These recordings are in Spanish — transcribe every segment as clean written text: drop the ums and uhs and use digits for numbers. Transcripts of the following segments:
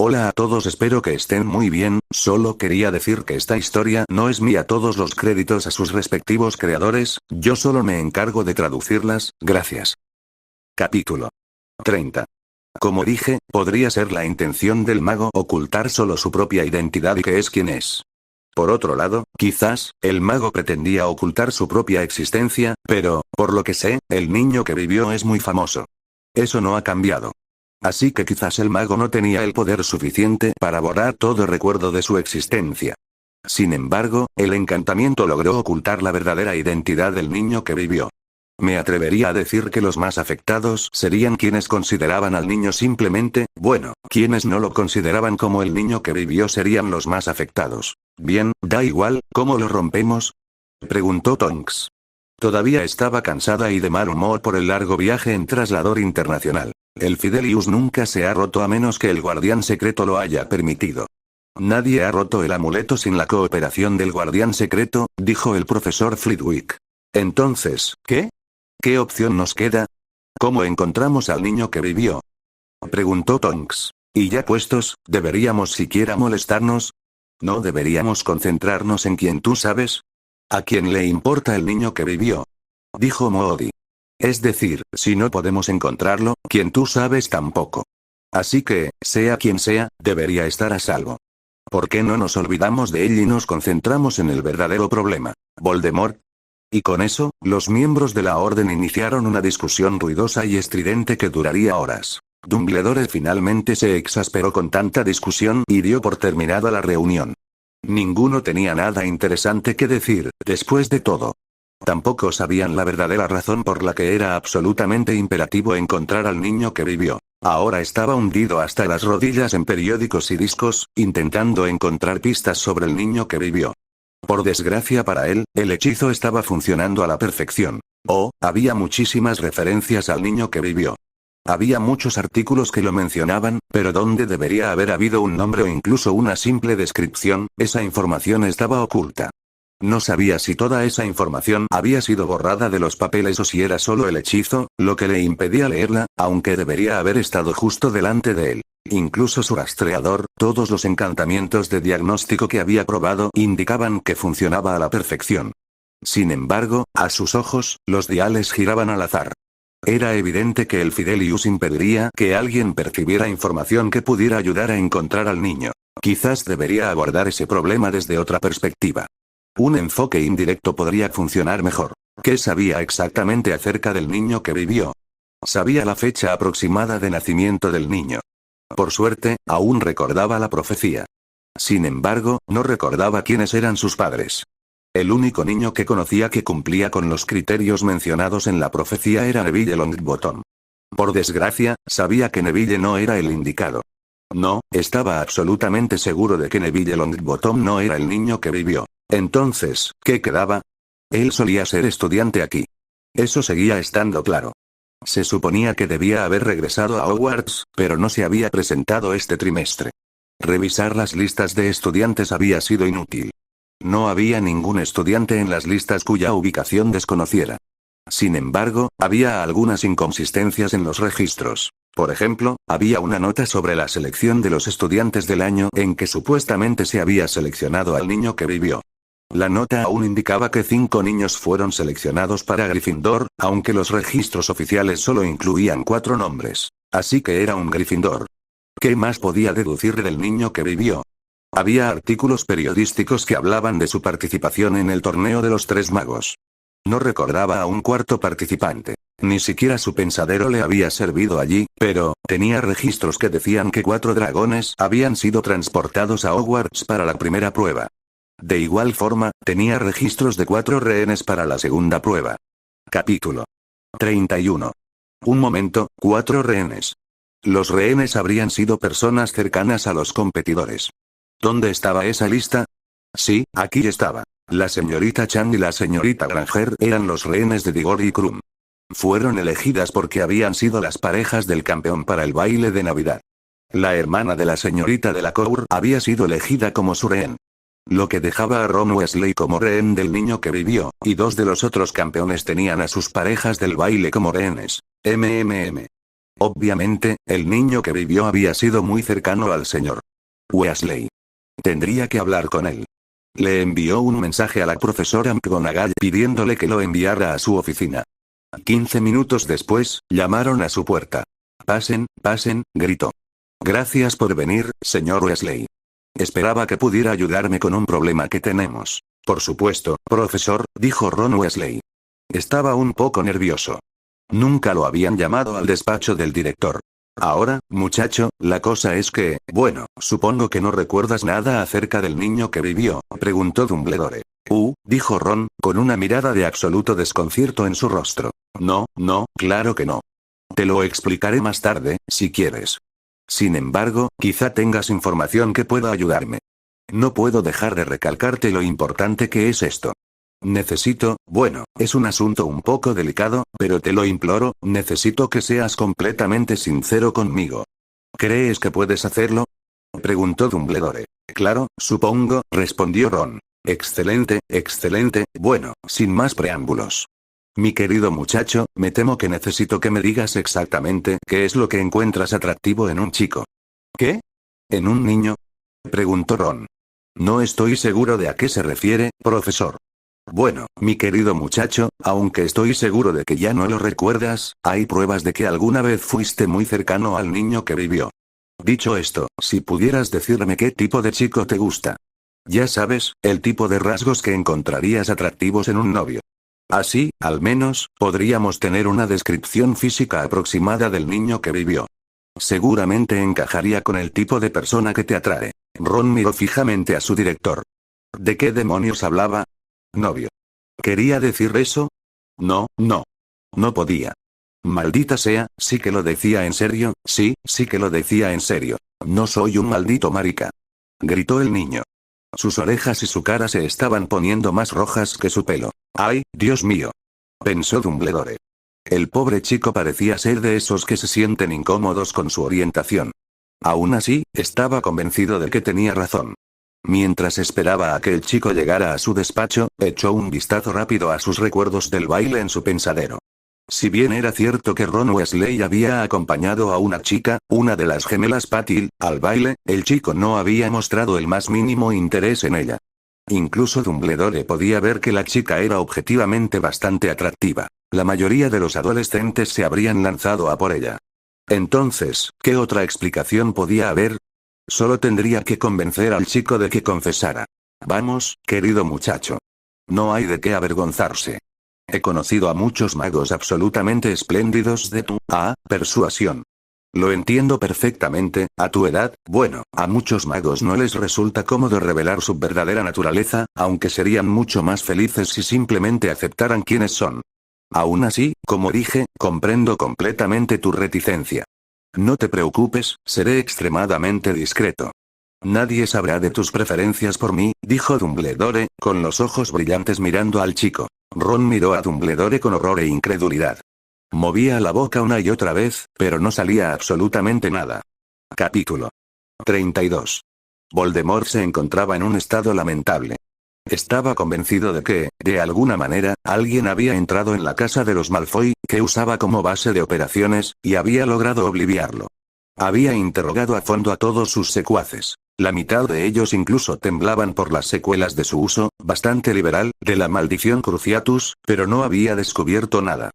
Hola a todos, espero que estén muy bien. Solo quería decir que esta historia no es mía, todos los créditos a sus respectivos creadores, yo solo me encargo de traducirlas, gracias. Capítulo 30. Como dije, podría ser la intención del mago ocultar solo su propia identidad y que es quien es. Por otro lado, quizás, el mago pretendía ocultar su propia existencia, pero, por lo que sé, el niño que vivió es muy famoso. Eso no ha cambiado. Así que quizás el mago no tenía el poder suficiente para borrar todo recuerdo de su existencia. Sin embargo, el encantamiento logró ocultar la verdadera identidad del niño que vivió. Me atrevería a decir que los más afectados serían quienes consideraban al niño simplemente, bueno, quienes no lo consideraban como el niño que vivió serían los más afectados. Bien, da igual, ¿cómo lo rompemos?, preguntó Tonks. Todavía estaba cansada y de mal humor por el largo viaje en traslador internacional. El Fidelius nunca se ha roto a menos que el guardián secreto lo haya permitido. Nadie ha roto el amuleto sin la cooperación del guardián secreto, dijo el profesor Flitwick. Entonces, ¿qué? ¿Qué opción nos queda? ¿Cómo encontramos al niño que vivió?, preguntó Tonks. Y ya puestos, ¿deberíamos siquiera molestarnos? ¿No deberíamos concentrarnos en quien tú sabes? ¿A quién le importa el niño que vivió?, dijo Moody. Es decir, si no podemos encontrarlo, quien tú sabes tampoco. Así que, sea quien sea, debería estar a salvo. ¿Por qué no nos olvidamos de él y nos concentramos en el verdadero problema, Voldemort? Y con eso, los miembros de la Orden iniciaron una discusión ruidosa y estridente que duraría horas. Dumbledore finalmente se exasperó con tanta discusión y dio por terminada la reunión. Ninguno tenía nada interesante que decir, después de todo. Tampoco sabían la verdadera razón por la que era absolutamente imperativo encontrar al niño que vivió. Ahora estaba hundido hasta las rodillas en periódicos y discos, intentando encontrar pistas sobre el niño que vivió. Por desgracia para él, el hechizo estaba funcionando a la perfección. Había muchísimas referencias al niño que vivió. Había muchos artículos que lo mencionaban, pero donde debería haber habido un nombre o incluso una simple descripción, esa información estaba oculta. No sabía si toda esa información había sido borrada de los papeles o si era solo el hechizo, lo que le impedía leerla, aunque debería haber estado justo delante de él. Incluso su rastreador, todos los encantamientos de diagnóstico que había probado indicaban que funcionaba a la perfección. Sin embargo, a sus ojos, los diales giraban al azar. Era evidente que el Fidelius impediría que alguien percibiera información que pudiera ayudar a encontrar al niño. Quizás debería abordar ese problema desde otra perspectiva. Un enfoque indirecto podría funcionar mejor. ¿Qué sabía exactamente acerca del niño que vivió? Sabía la fecha aproximada de nacimiento del niño. Por suerte, aún recordaba la profecía. Sin embargo, no recordaba quiénes eran sus padres. El único niño que conocía que cumplía con los criterios mencionados en la profecía era Neville Longbottom. Por desgracia, sabía que Neville no era el indicado. No, estaba absolutamente seguro de que Neville Longbottom no era el niño que vivió. Entonces, ¿qué quedaba? Él solía ser estudiante aquí. Eso seguía estando claro. Se suponía que debía haber regresado a Hogwarts, pero no se había presentado este trimestre. Revisar las listas de estudiantes había sido inútil. No había ningún estudiante en las listas cuya ubicación desconociera. Sin embargo, había algunas inconsistencias en los registros. Por ejemplo, había una nota sobre la selección de los estudiantes del año en que supuestamente se había seleccionado al niño que vivió. La nota aún indicaba que 5 niños fueron seleccionados para Gryffindor, aunque los registros oficiales solo incluían 4 nombres. Así que era un Gryffindor. ¿Qué más podía deducir del niño que vivió? Había artículos periodísticos que hablaban de su participación en el torneo de los 3 magos. No recordaba a un cuarto participante. Ni siquiera su pensadero le había servido allí, pero tenía registros que decían que 4 dragones habían sido transportados a Hogwarts para la primera prueba. De igual forma, tenía registros de 4 rehenes para la segunda prueba. Capítulo 31. Un momento, 4 rehenes. Los rehenes habrían sido personas cercanas a los competidores. ¿Dónde estaba esa lista? Sí, aquí estaba. La señorita Chan y la señorita Granger eran los rehenes de Diggory y Krum. Fueron elegidas porque habían sido las parejas del campeón para el baile de Navidad. La hermana de la señorita Delacour había sido elegida como su rehén. Lo que dejaba a Ron Weasley como rehén del niño que vivió, y 2 de los otros campeones tenían a sus parejas del baile como rehenes. Obviamente, el niño que vivió había sido muy cercano al señor Weasley. Tendría que hablar con él. Le envió un mensaje a la profesora McGonagall pidiéndole que lo enviara a su oficina. 15 minutos después, llamaron a su puerta. Pasen, pasen, gritó. Gracias por venir, señor Weasley. Esperaba que pudiera ayudarme con un problema que tenemos. Por supuesto, profesor, dijo Ron Weasley. Estaba un poco nervioso. Nunca lo habían llamado al despacho del director. Ahora, muchacho, la cosa es que, bueno, supongo que no recuerdas nada acerca del niño que vivió, preguntó Dumbledore. Dijo Ron, con una mirada de absoluto desconcierto en su rostro. No, claro que no. Te lo explicaré más tarde, si quieres. Sin embargo, quizá tengas información que pueda ayudarme. No puedo dejar de recalcarte lo importante que es esto. Bueno, es un asunto un poco delicado, pero te lo imploro, necesito que seas completamente sincero conmigo. ¿Crees que puedes hacerlo? Preguntó Dumbledore. Claro, supongo, respondió Ron. Excelente, excelente, bueno, sin más preámbulos. Mi querido muchacho, me temo que necesito que me digas exactamente qué es lo que encuentras atractivo en un chico. ¿Qué? ¿En un niño? Preguntó Ron. No estoy seguro de a qué se refiere, profesor. Bueno, mi querido muchacho, aunque estoy seguro de que ya no lo recuerdas, hay pruebas de que alguna vez fuiste muy cercano al niño que vivió. Dicho esto, si pudieras decirme qué tipo de chico te gusta. Ya sabes, el tipo de rasgos que encontrarías atractivos en un novio. Así, al menos, podríamos tener una descripción física aproximada del niño que vivió. Seguramente encajaría con el tipo de persona que te atrae. Ron miró fijamente a su director. ¿De qué demonios hablaba? Novio. ¿Quería decir eso? No. No podía. Maldita sea, sí que lo decía en serio, sí que lo decía en serio. No soy un maldito marica. Gritó el niño. Sus orejas y su cara se estaban poniendo más rojas que su pelo. ¡Ay, Dios mío! Pensó Dumbledore. El pobre chico parecía ser de esos que se sienten incómodos con su orientación. Aún así, estaba convencido de que tenía razón. Mientras esperaba a que el chico llegara a su despacho, echó un vistazo rápido a sus recuerdos del baile en su pensadero. Si bien era cierto que Ron Weasley había acompañado a una chica, una de las gemelas Patil, al baile, el chico no había mostrado el más mínimo interés en ella. Incluso Dumbledore podía ver que la chica era objetivamente bastante atractiva. La mayoría de los adolescentes se habrían lanzado a por ella. Entonces, ¿qué otra explicación podía haber? Solo tendría que convencer al chico de que confesara. Vamos, querido muchacho. No hay de qué avergonzarse. He conocido a muchos magos absolutamente espléndidos de tu persuasión. Lo entiendo perfectamente, a tu edad, bueno, a muchos magos no les resulta cómodo revelar su verdadera naturaleza, aunque serían mucho más felices si simplemente aceptaran quiénes son. Aún así, como dije, comprendo completamente tu reticencia. No te preocupes, seré extremadamente discreto. Nadie sabrá de tus preferencias por mí, dijo Dumbledore, con los ojos brillantes mirando al chico. Ron miró a Dumbledore con horror e incredulidad. Movía la boca una y otra vez, pero no salía absolutamente nada. Capítulo 32. Voldemort se encontraba en un estado lamentable. Estaba convencido de que, de alguna manera, alguien había entrado en la casa de los Malfoy, que usaba como base de operaciones, y había logrado obliviarlo. Había interrogado a fondo a todos sus secuaces. La mitad de ellos incluso temblaban por las secuelas de su uso, bastante liberal, de la maldición Cruciatus, pero no había descubierto nada.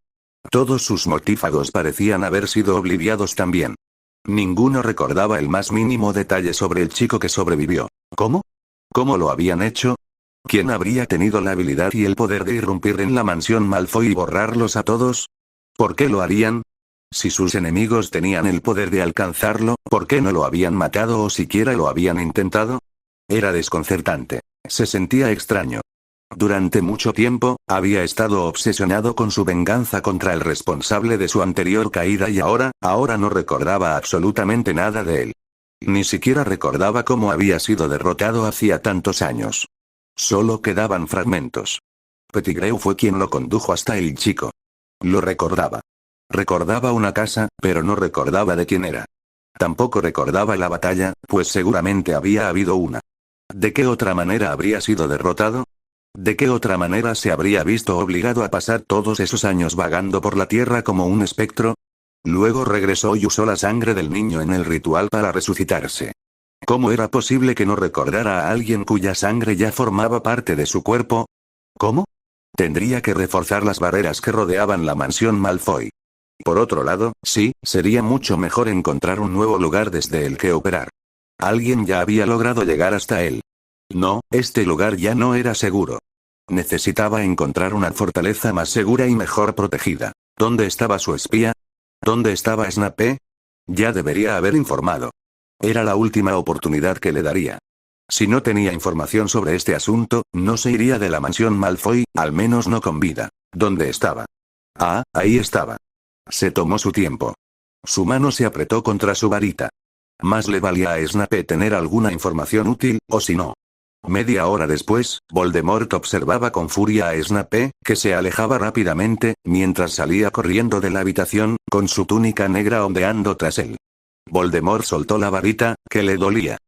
Todos sus mortífagos parecían haber sido obliviados también. Ninguno recordaba el más mínimo detalle sobre el chico que sobrevivió. ¿Cómo? ¿Cómo lo habían hecho? ¿Quién habría tenido la habilidad y el poder de irrumpir en la mansión Malfoy y borrarlos a todos? ¿Por qué lo harían? Si sus enemigos tenían el poder de alcanzarlo, ¿por qué no lo habían matado o siquiera lo habían intentado? Era desconcertante. Se sentía extraño. Durante mucho tiempo, había estado obsesionado con su venganza contra el responsable de su anterior caída y ahora no recordaba absolutamente nada de él. Ni siquiera recordaba cómo había sido derrotado hacía tantos años. Solo quedaban fragmentos. Pettigrew fue quien lo condujo hasta el chico. Lo recordaba. Recordaba una casa, pero no recordaba de quién era. Tampoco recordaba la batalla, pues seguramente había habido una. ¿De qué otra manera habría sido derrotado? ¿De qué otra manera se habría visto obligado a pasar todos esos años vagando por la tierra como un espectro? Luego regresó y usó la sangre del niño en el ritual para resucitarse. ¿Cómo era posible que no recordara a alguien cuya sangre ya formaba parte de su cuerpo? ¿Cómo? Tendría que reforzar las barreras que rodeaban la mansión Malfoy. Por otro lado, sí, sería mucho mejor encontrar un nuevo lugar desde el que operar. Alguien ya había logrado llegar hasta él. No, este lugar ya no era seguro. Necesitaba encontrar una fortaleza más segura y mejor protegida. ¿Dónde estaba su espía? ¿Dónde estaba Snape? Ya debería haber informado. Era la última oportunidad que le daría. Si no tenía información sobre este asunto, no se iría de la mansión Malfoy, al menos no con vida. ¿Dónde estaba? Ah, ahí estaba. Se tomó su tiempo. Su mano se apretó contra su varita. Más le valía a Snape tener alguna información útil, o si no. Media hora después, Voldemort observaba con furia a Snape, que se alejaba rápidamente, mientras salía corriendo de la habitación, con su túnica negra ondeando tras él. Voldemort soltó la varita, que le dolía.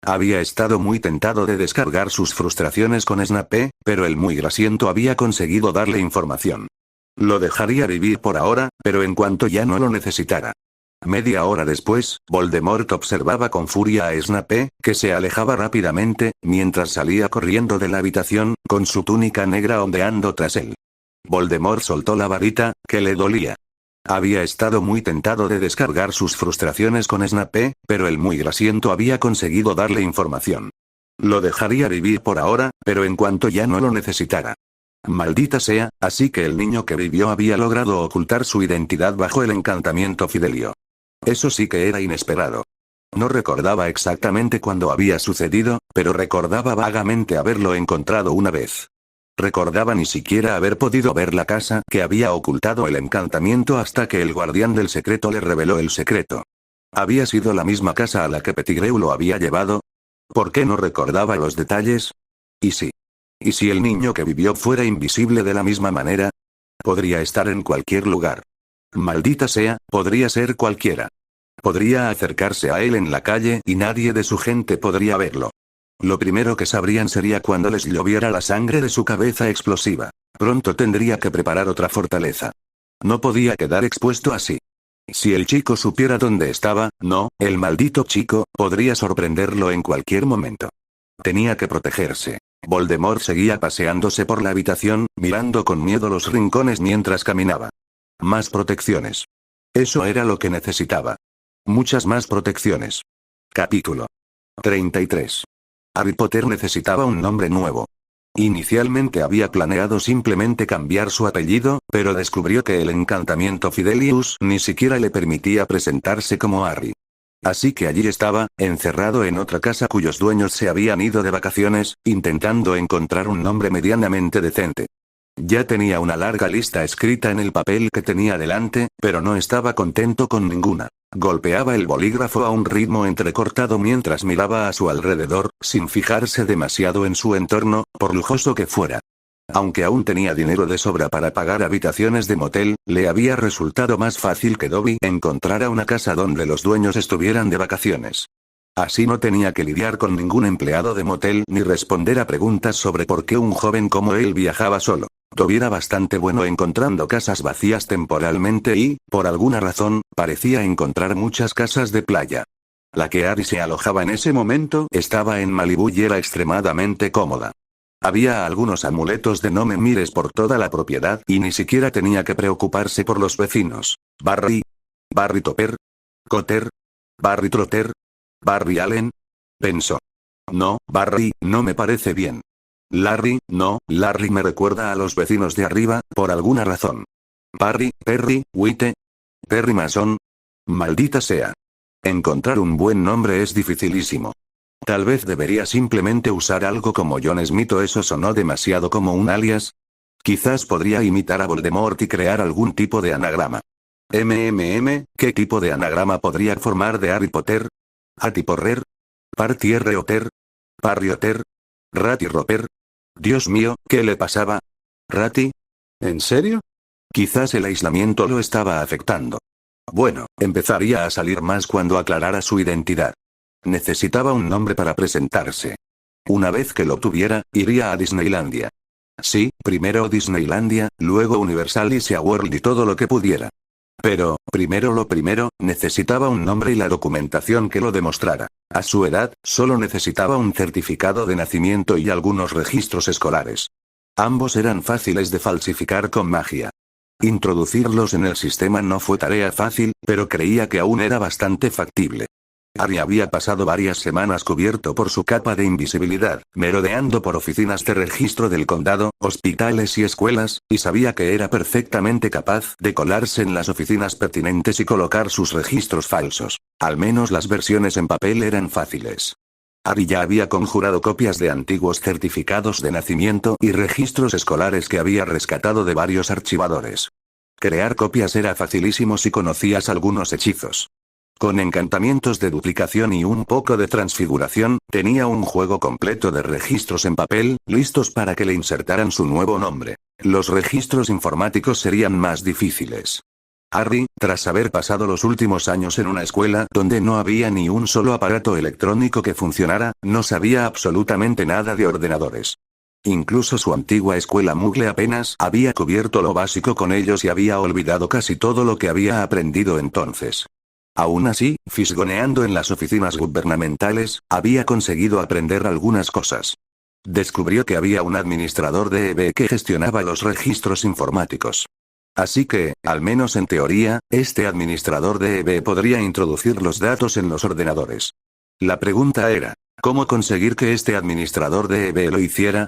Había estado muy tentado de descargar sus frustraciones con Snape, pero el muy grasiento había conseguido darle información. Lo dejaría vivir por ahora, pero en cuanto ya no lo necesitara. Media hora después, Voldemort observaba con furia a Snape, que se alejaba rápidamente, mientras salía corriendo de la habitación, con su túnica negra ondeando tras él. Voldemort soltó la varita, que le dolía. Había estado muy tentado de descargar sus frustraciones con Snape, pero el muy grasiento había conseguido darle información. Lo dejaría vivir por ahora, pero en cuanto ya no lo necesitara. Maldita sea, así que el niño que vivió había logrado ocultar su identidad bajo el encantamiento Fidelio. Eso sí que era inesperado. No recordaba exactamente cuándo había sucedido, pero recordaba vagamente haberlo encontrado una vez. Recordaba ni siquiera haber podido ver la casa que había ocultado el encantamiento hasta que el guardián del secreto le reveló el secreto. ¿Había sido la misma casa a la que Pettigrew lo había llevado? ¿Por qué no recordaba los detalles? ¿Y si? ¿Y si el niño que vivió fuera invisible de la misma manera? Podría estar en cualquier lugar. Maldita sea, podría ser cualquiera. Podría acercarse a él en la calle y nadie de su gente podría verlo. Lo primero que sabrían sería cuando les lloviera la sangre de su cabeza explosiva. Pronto tendría que preparar otra fortaleza. No podía quedar expuesto así. Si el chico supiera dónde estaba, no, el maldito chico, podría sorprenderlo en cualquier momento. Tenía que protegerse. Voldemort seguía paseándose por la habitación, mirando con miedo los rincones mientras caminaba. Más protecciones. Eso era lo que necesitaba. Muchas más protecciones. Capítulo 33. Harry Potter necesitaba un nombre nuevo. Inicialmente había planeado simplemente cambiar su apellido, pero descubrió que el encantamiento Fidelius ni siquiera le permitía presentarse como Harry. Así que allí estaba, encerrado en otra casa cuyos dueños se habían ido de vacaciones, intentando encontrar un nombre medianamente decente. Ya tenía una larga lista escrita en el papel que tenía delante, pero no estaba contento con ninguna. Golpeaba el bolígrafo a un ritmo entrecortado mientras miraba a su alrededor, sin fijarse demasiado en su entorno, por lujoso que fuera. Aunque aún tenía dinero de sobra para pagar habitaciones de motel, le había resultado más fácil que Dobby encontrara una casa donde los dueños estuvieran de vacaciones. Así no tenía que lidiar con ningún empleado de motel ni responder a preguntas sobre por qué un joven como él viajaba solo. Dobby era bastante bueno encontrando casas vacías temporalmente y, por alguna razón, parecía encontrar muchas casas de playa. La que Harry se alojaba en ese momento estaba en Malibú y era extremadamente cómoda. Había algunos amuletos de no me mires por toda la propiedad y ni siquiera tenía que preocuparse por los vecinos. Barry Topper, Cotter, Barry Trotter, Barry Allen. Pensó. No, Barry, no me parece bien. Larry, no, Larry me recuerda a los vecinos de arriba, por alguna razón. Perry, White. Perry Mason. Maldita sea. Encontrar un buen nombre es dificilísimo. Tal vez debería simplemente usar algo como John Smith o eso sonó demasiado como un alias. Quizás podría imitar a Voldemort y crear algún tipo de anagrama. ¿Qué tipo de anagrama podría formar de Harry Potter? ¿Atiporrer? ¿Partierre Otter? ¿Parry Otter? ¿Ratty Roper? Dios mío, ¿qué le pasaba? ¿Ratty? ¿En serio? Quizás el aislamiento lo estaba afectando. Bueno, empezaría a salir más cuando aclarara su identidad. Necesitaba un nombre para presentarse. Una vez que lo tuviera, iría a Disneylandia. Sí, primero Disneylandia, luego Universal y SeaWorld y todo lo que pudiera. Pero, primero lo primero, necesitaba un nombre y la documentación que lo demostrara. A su edad, solo necesitaba un certificado de nacimiento y algunos registros escolares. Ambos eran fáciles de falsificar con magia. Introducirlos en el sistema no fue tarea fácil, pero creía que aún era bastante factible. Harry había pasado varias semanas cubierto por su capa de invisibilidad, merodeando por oficinas de registro del condado, hospitales y escuelas, y sabía que era perfectamente capaz de colarse en las oficinas pertinentes y colocar sus registros falsos. Al menos las versiones en papel eran fáciles. Harry ya había conjurado copias de antiguos certificados de nacimiento y registros escolares que había rescatado de varios archivadores. Crear copias era facilísimo si conocías algunos hechizos. Con encantamientos de duplicación y un poco de transfiguración, tenía un juego completo de registros en papel, listos para que le insertaran su nuevo nombre. Los registros informáticos serían más difíciles. Harry, tras haber pasado los últimos años en una escuela donde no había ni un solo aparato electrónico que funcionara, no sabía absolutamente nada de ordenadores. Incluso su antigua escuela Muggle apenas había cubierto lo básico con ellos y había olvidado casi todo lo que había aprendido entonces. Aún así, fisgoneando en las oficinas gubernamentales, había conseguido aprender algunas cosas. Descubrió que había un administrador de EB que gestionaba los registros informáticos. Así que, al menos en teoría, este administrador de EB podría introducir los datos en los ordenadores. La pregunta era, ¿cómo conseguir que este administrador de EB lo hiciera?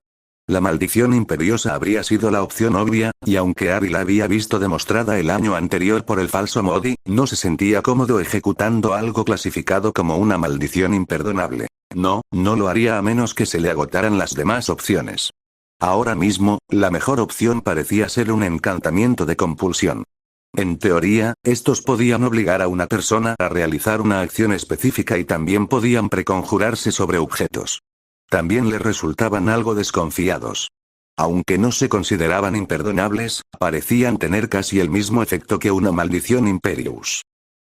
La maldición imperiosa habría sido la opción obvia, y aunque Harry la había visto demostrada el año anterior por el falso Modi, no se sentía cómodo ejecutando algo clasificado como una maldición imperdonable. No lo haría a menos que se le agotaran las demás opciones. Ahora mismo, la mejor opción parecía ser un encantamiento de compulsión. En teoría, estos podían obligar a una persona a realizar una acción específica y también podían preconjurarse sobre objetos. También le resultaban algo desconfiados. Aunque no se consideraban imperdonables, parecían tener casi el mismo efecto que una maldición Imperius.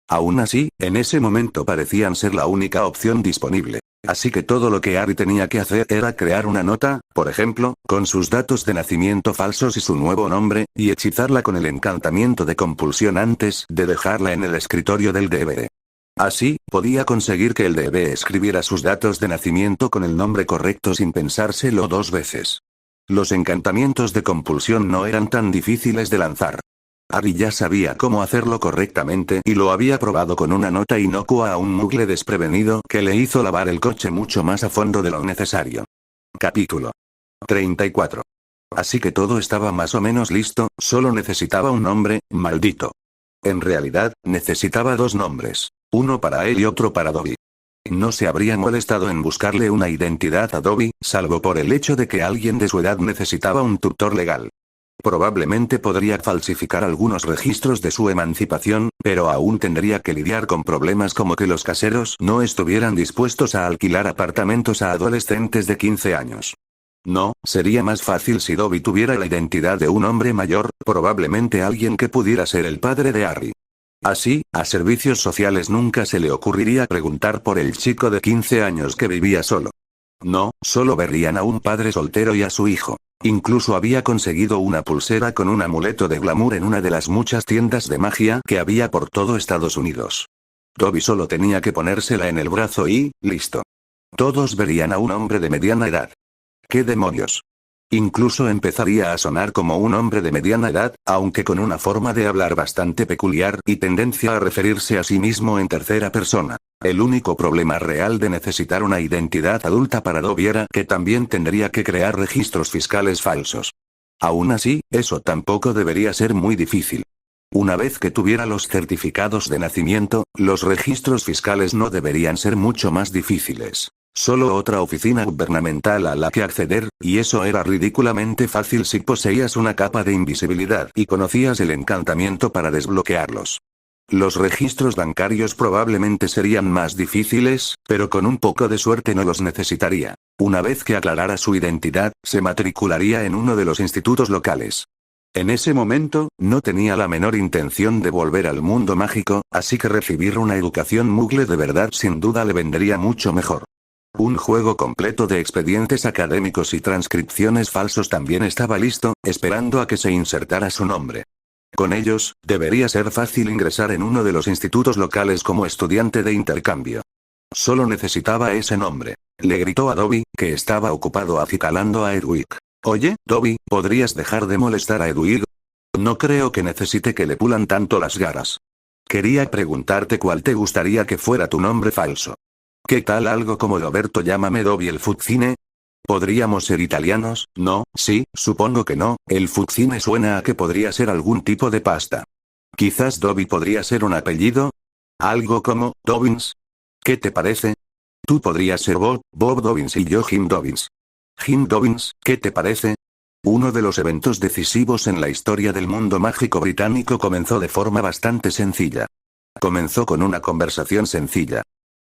Aún así, en ese momento parecían ser la única opción disponible. Así que todo lo que Harry tenía que hacer era crear una nota, por ejemplo, con sus datos de nacimiento falsos y su nuevo nombre, y hechizarla con el encantamiento de compulsión antes de dejarla en el escritorio del DB. Así, podía conseguir que el DB escribiera sus datos de nacimiento con el nombre correcto sin pensárselo dos veces. Los encantamientos de compulsión no eran tan difíciles de lanzar. Harry ya sabía cómo hacerlo correctamente y lo había probado con una nota inocua a un Muggle desprevenido que le hizo lavar el coche mucho más a fondo de lo necesario. Capítulo 34. Así que todo estaba más o menos listo, solo necesitaba un nombre, maldito. En realidad, necesitaba dos nombres. Uno para él y otro para Dobby. No se habría molestado en buscarle una identidad a Dobby, salvo por el hecho de que alguien de su edad necesitaba un tutor legal. Probablemente podría falsificar algunos registros de su emancipación, pero aún tendría que lidiar con problemas como que los caseros no estuvieran dispuestos a alquilar apartamentos a adolescentes de 15 años. No, sería más fácil si Dobby tuviera la identidad de un hombre mayor, probablemente alguien que pudiera ser el padre de Harry. Así, a servicios sociales nunca se le ocurriría preguntar por el chico de 15 años que vivía solo. No, solo verían a un padre soltero y a su hijo. Incluso había conseguido una pulsera con un amuleto de glamour en una de las muchas tiendas de magia que había por todo Estados Unidos. Dobby solo tenía que ponérsela en el brazo y, listo. Todos verían a un hombre de mediana edad. ¿Qué demonios? Incluso empezaría a sonar como un hombre de mediana edad, aunque con una forma de hablar bastante peculiar y tendencia a referirse a sí mismo en tercera persona. El único problema real de necesitar una identidad adulta para Dobby era que también tendría que crear registros fiscales falsos. Aún así, eso tampoco debería ser muy difícil. Una vez que tuviera los certificados de nacimiento, los registros fiscales no deberían ser mucho más difíciles. Solo otra oficina gubernamental a la que acceder, y eso era ridículamente fácil si poseías una capa de invisibilidad y conocías el encantamiento para desbloquearlos. Los registros bancarios probablemente serían más difíciles, pero con un poco de suerte no los necesitaría. Una vez que aclarara su identidad, se matricularía en uno de los institutos locales. En ese momento, no tenía la menor intención de volver al mundo mágico, así que recibir una educación Muggle de verdad sin duda le vendría mucho mejor. Un juego completo de expedientes académicos y transcripciones falsos también estaba listo, esperando a que se insertara su nombre. Con ellos, debería ser fácil ingresar en uno de los institutos locales como estudiante de intercambio. Solo necesitaba ese nombre. Le gritó a Dobby, que estaba ocupado acicalando a Hedwig. Oye, Dobby, ¿podrías dejar de molestar a Hedwig? No creo que necesite que le pulan tanto las garras. Quería preguntarte cuál te gustaría que fuera tu nombre falso. ¿Qué tal algo como Roberto llámame Dobby el Fuzzine? ¿Podríamos ser italianos? No, sí, supongo que no, el Fuzzine suena a que podría ser algún tipo de pasta. Quizás Dobby podría ser un apellido. Algo como, Dobbins. ¿Qué te parece? Tú podrías ser Bob Dobbins y yo Jim Dobbins. Jim Dobbins, ¿qué te parece? Uno de los eventos decisivos en la historia del mundo mágico británico comenzó de forma bastante sencilla. Comenzó con una conversación sencilla.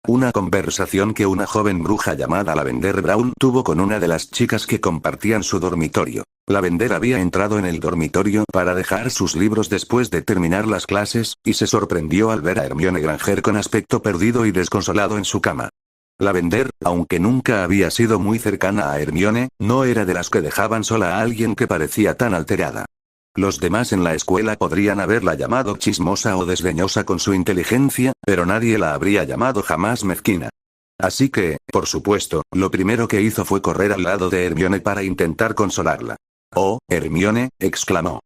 Una conversación que una joven bruja llamada Lavender Brown tuvo con una de las chicas que compartían su dormitorio. Lavender había entrado en el dormitorio para dejar sus libros después de terminar las clases, y se sorprendió al ver a Hermione Granger con aspecto perdido y desconsolado en su cama. Lavender, aunque nunca había sido muy cercana a Hermione, no era de las que dejaban sola a alguien que parecía tan alterada. Los demás en la escuela podrían haberla llamado chismosa o desdeñosa con su inteligencia, pero nadie la habría llamado jamás mezquina. Así que, por supuesto, lo primero que hizo fue correr al lado de Hermione para intentar consolarla. «Oh, Hermione», exclamó.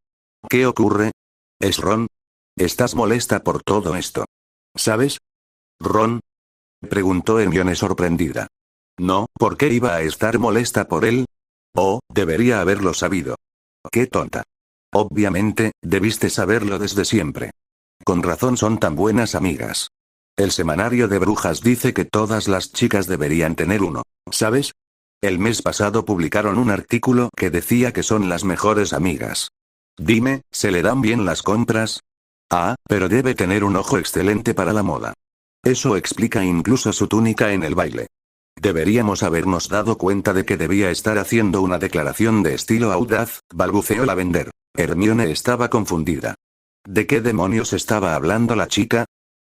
«¿Qué ocurre? ¿Es Ron? ¿Estás molesta por todo esto? ¿Sabes? ¿Ron?», preguntó Hermione sorprendida. «No, ¿por qué iba a estar molesta por él? Oh, debería haberlo sabido. ¡Qué tonta! Obviamente, debiste saberlo desde siempre. Con razón son tan buenas amigas. El semanario de brujas dice que todas las chicas deberían tener uno, ¿sabes? El mes pasado publicaron un artículo que decía que son las mejores amigas. Dime, ¿se le dan bien las compras? Ah, pero debe tener un ojo excelente para la moda. Eso explica incluso su túnica en el baile. Deberíamos habernos dado cuenta de que debía estar haciendo una declaración de estilo audaz», balbuceó Lavender. Hermione estaba confundida. ¿De qué demonios estaba hablando la chica?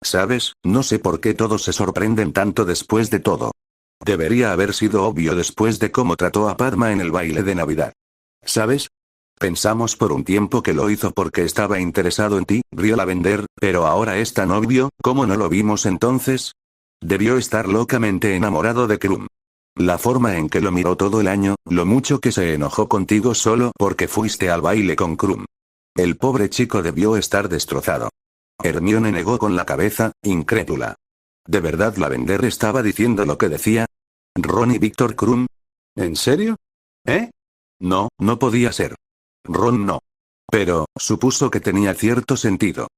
¿Sabes? No sé por qué todos se sorprenden tanto después de todo. Debería haber sido obvio después de cómo trató a Padma en el baile de Navidad. ¿Sabes? Pensamos por un tiempo que lo hizo porque estaba interesado en ti, rió Lavender, pero ahora es tan obvio, ¿cómo no lo vimos entonces? Debió estar locamente enamorado de Krum. La forma en que lo miró todo el año, lo mucho que se enojó contigo solo porque fuiste al baile con Krum. El pobre chico debió estar destrozado. Hermione negó con la cabeza, incrédula. ¿De verdad Lavender estaba diciendo lo que decía? ¿Ron y Víctor Krum? ¿En serio? ¿Eh? No, no podía ser. Ron no. Pero, supuso que tenía cierto sentido.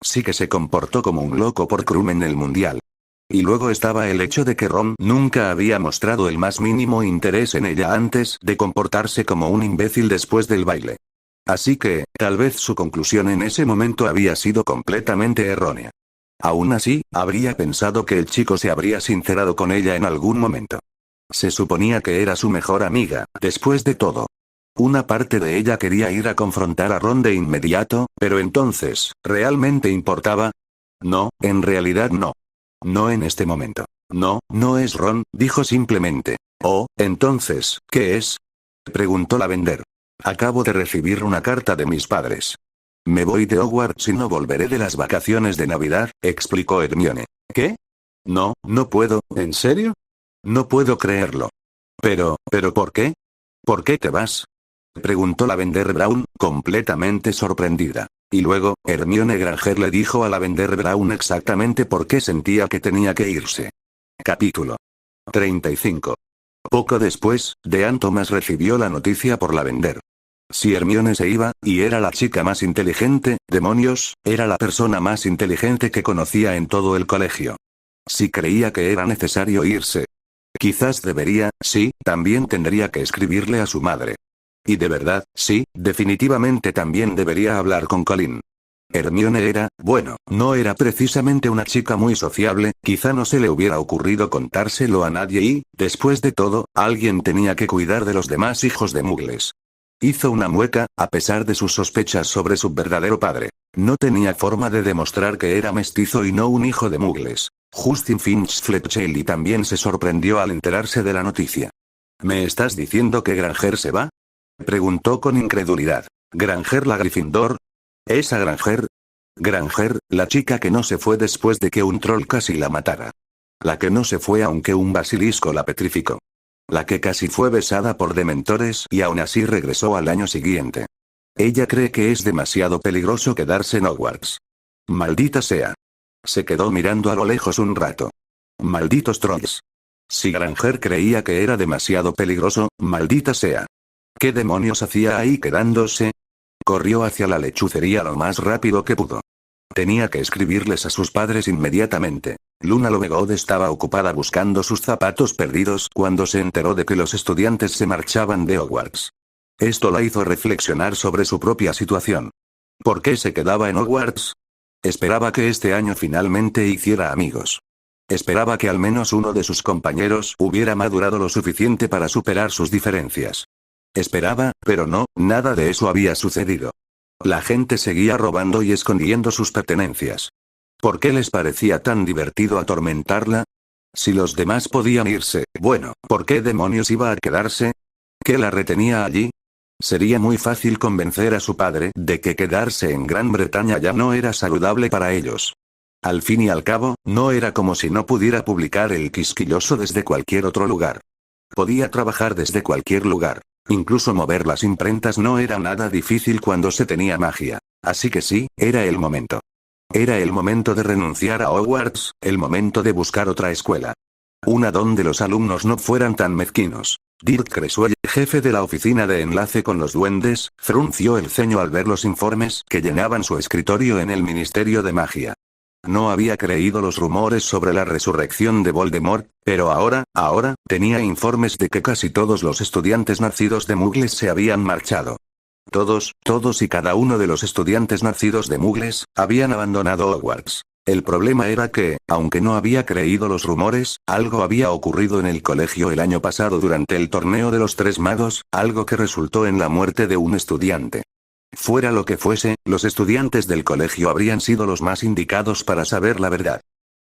Sí que se comportó como un loco por Krum en el mundial. Y luego estaba el hecho de que Ron nunca había mostrado el más mínimo interés en ella antes de comportarse como un imbécil después del baile. Así que, tal vez su conclusión en ese momento había sido completamente errónea. Aún así, habría pensado que el chico se habría sincerado con ella en algún momento. Se suponía que era su mejor amiga, después de todo. Una parte de ella quería ir a confrontar a Ron de inmediato, pero entonces, ¿realmente importaba? No, en realidad no. No en este momento. No, no es Ron, dijo simplemente. Oh, entonces, ¿qué es? Preguntó Lavender. Acabo de recibir una carta de mis padres. Me voy de Hogwarts y no volveré de las vacaciones de Navidad, explicó Hermione. ¿Qué? No, no puedo, ¿en serio? No puedo creerlo. ¿Pero por qué? ¿Por qué te vas? Preguntó Lavender Brown, completamente sorprendida. Y luego, Hermione Granger le dijo a Lavender Brown exactamente por qué sentía que tenía que irse. Capítulo 35. Poco después, Dean Thomas recibió la noticia por Lavender. Si Hermione se iba, y era la chica más inteligente, demonios, era la persona más inteligente que conocía en todo el colegio. Si creía que era necesario irse. Quizás debería, sí, también tendría que escribirle a su madre. Y de verdad, sí, definitivamente también debería hablar con Colin. Hermione era, bueno, no era precisamente una chica muy sociable, quizá no se le hubiera ocurrido contárselo a nadie y, después de todo, alguien tenía que cuidar de los demás hijos de muggles. Hizo una mueca, a pesar de sus sospechas sobre su verdadero padre. No tenía forma de demostrar que era mestizo y no un hijo de muggles. Justin Finch Fletchley también se sorprendió al enterarse de la noticia. ¿Me estás diciendo que Granger se va? Preguntó con incredulidad. ¿Granger la Gryffindor? ¿Esa Granger? Granger, la chica que no se fue después de que un troll casi la matara. La que no se fue aunque un basilisco la petrificó. La que casi fue besada por dementores y aún así regresó al año siguiente. Ella cree que es demasiado peligroso quedarse en Hogwarts. Maldita sea. Se quedó mirando a lo lejos un rato. Malditos trolls. Si Granger creía que era demasiado peligroso, maldita sea. ¿Qué demonios hacía ahí quedándose? Corrió hacia la lechucería lo más rápido que pudo. Tenía que escribirles a sus padres inmediatamente. Luna Lovegood estaba ocupada buscando sus zapatos perdidos cuando se enteró de que los estudiantes se marchaban de Hogwarts. Esto la hizo reflexionar sobre su propia situación. ¿Por qué se quedaba en Hogwarts? Esperaba que este año finalmente hiciera amigos. Esperaba que al menos uno de sus compañeros hubiera madurado lo suficiente para superar sus diferencias. Esperaba, pero no, nada de eso había sucedido. La gente seguía robando y escondiendo sus pertenencias. ¿Por qué les parecía tan divertido atormentarla? Si los demás podían irse, bueno, ¿por qué demonios iba a quedarse? ¿Qué la retenía allí? Sería muy fácil convencer a su padre de que quedarse en Gran Bretaña ya no era saludable para ellos. Al fin y al cabo, no era como si no pudiera publicar El Quisquilloso desde cualquier otro lugar. Podía trabajar desde cualquier lugar. Incluso mover las imprentas no era nada difícil cuando se tenía magia. Así que sí, era el momento. Era el momento de renunciar a Hogwarts, el momento de buscar otra escuela. Una donde los alumnos no fueran tan mezquinos. Dirk Creswell, jefe de la oficina de enlace con los duendes, frunció el ceño al ver los informes que llenaban su escritorio en el Ministerio de Magia. No había creído los rumores sobre la resurrección de Voldemort, pero ahora, tenía informes de que casi todos los estudiantes nacidos de Muggles se habían marchado. Todos y cada uno de los estudiantes nacidos de Muggles, habían abandonado Hogwarts. El problema era que, aunque no había creído los rumores, algo había ocurrido en el colegio el año pasado durante el torneo de los Tres Magos, algo que resultó en la muerte de un estudiante. Fuera lo que fuese, los estudiantes del colegio habrían sido los más indicados para saber la verdad.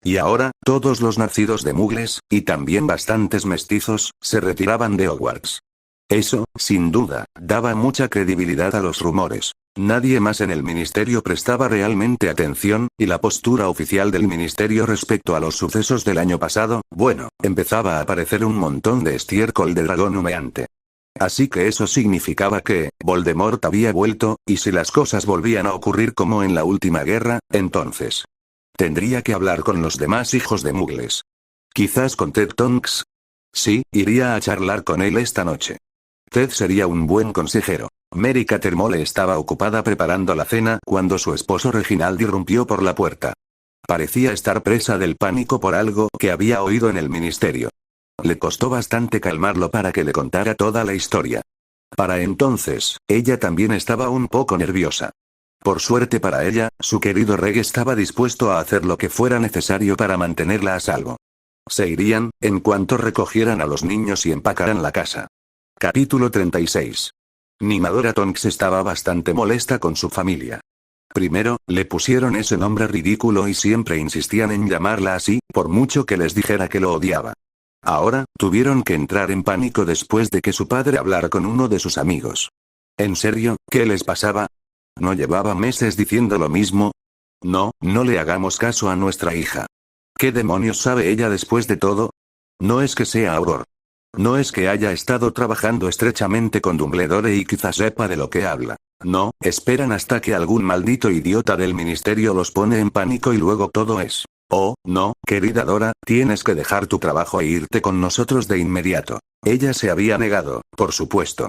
Y ahora, todos los nacidos de Muggles, y también bastantes mestizos, se retiraban de Hogwarts. Eso, sin duda, daba mucha credibilidad a los rumores. Nadie más en el ministerio prestaba realmente atención, y la postura oficial del ministerio respecto a los sucesos del año pasado, bueno, empezaba a aparecer un montón de estiércol de dragón humeante. Así que eso significaba que, Voldemort había vuelto, y si las cosas volvían a ocurrir como en la última guerra, entonces tendría que hablar con los demás hijos de Muggles. Quizás con Ted Tonks. Sí, iría a charlar con él esta noche. Ted sería un buen consejero. Mary Cattermole estaba ocupada preparando la cena cuando su esposo Reginald irrumpió por la puerta. Parecía estar presa del pánico por algo que había oído en el ministerio. Le costó bastante calmarlo para que le contara toda la historia. Para entonces, ella también estaba un poco nerviosa. Por suerte para ella, su querido Reg estaba dispuesto a hacer lo que fuera necesario para mantenerla a salvo. Se irían, en cuanto recogieran a los niños y empacaran la casa. Capítulo 36. Nimadora Tonks estaba bastante molesta con su familia. Primero, le pusieron ese nombre ridículo y siempre insistían en llamarla así, por mucho que les dijera que lo odiaba. Ahora, tuvieron que entrar en pánico después de que su padre hablara con uno de sus amigos. ¿En serio, qué les pasaba? ¿No llevaba meses diciendo lo mismo? No le hagamos caso a nuestra hija. ¿Qué demonios sabe ella después de todo? No es que sea Auror. No es que haya estado trabajando estrechamente con Dumbledore y quizás sepa de lo que habla. No, esperan hasta que algún maldito idiota del ministerio los pone en pánico y luego todo es. Oh, no, querida Dora, tienes que dejar tu trabajo e irte con nosotros de inmediato. Ella se había negado, por supuesto.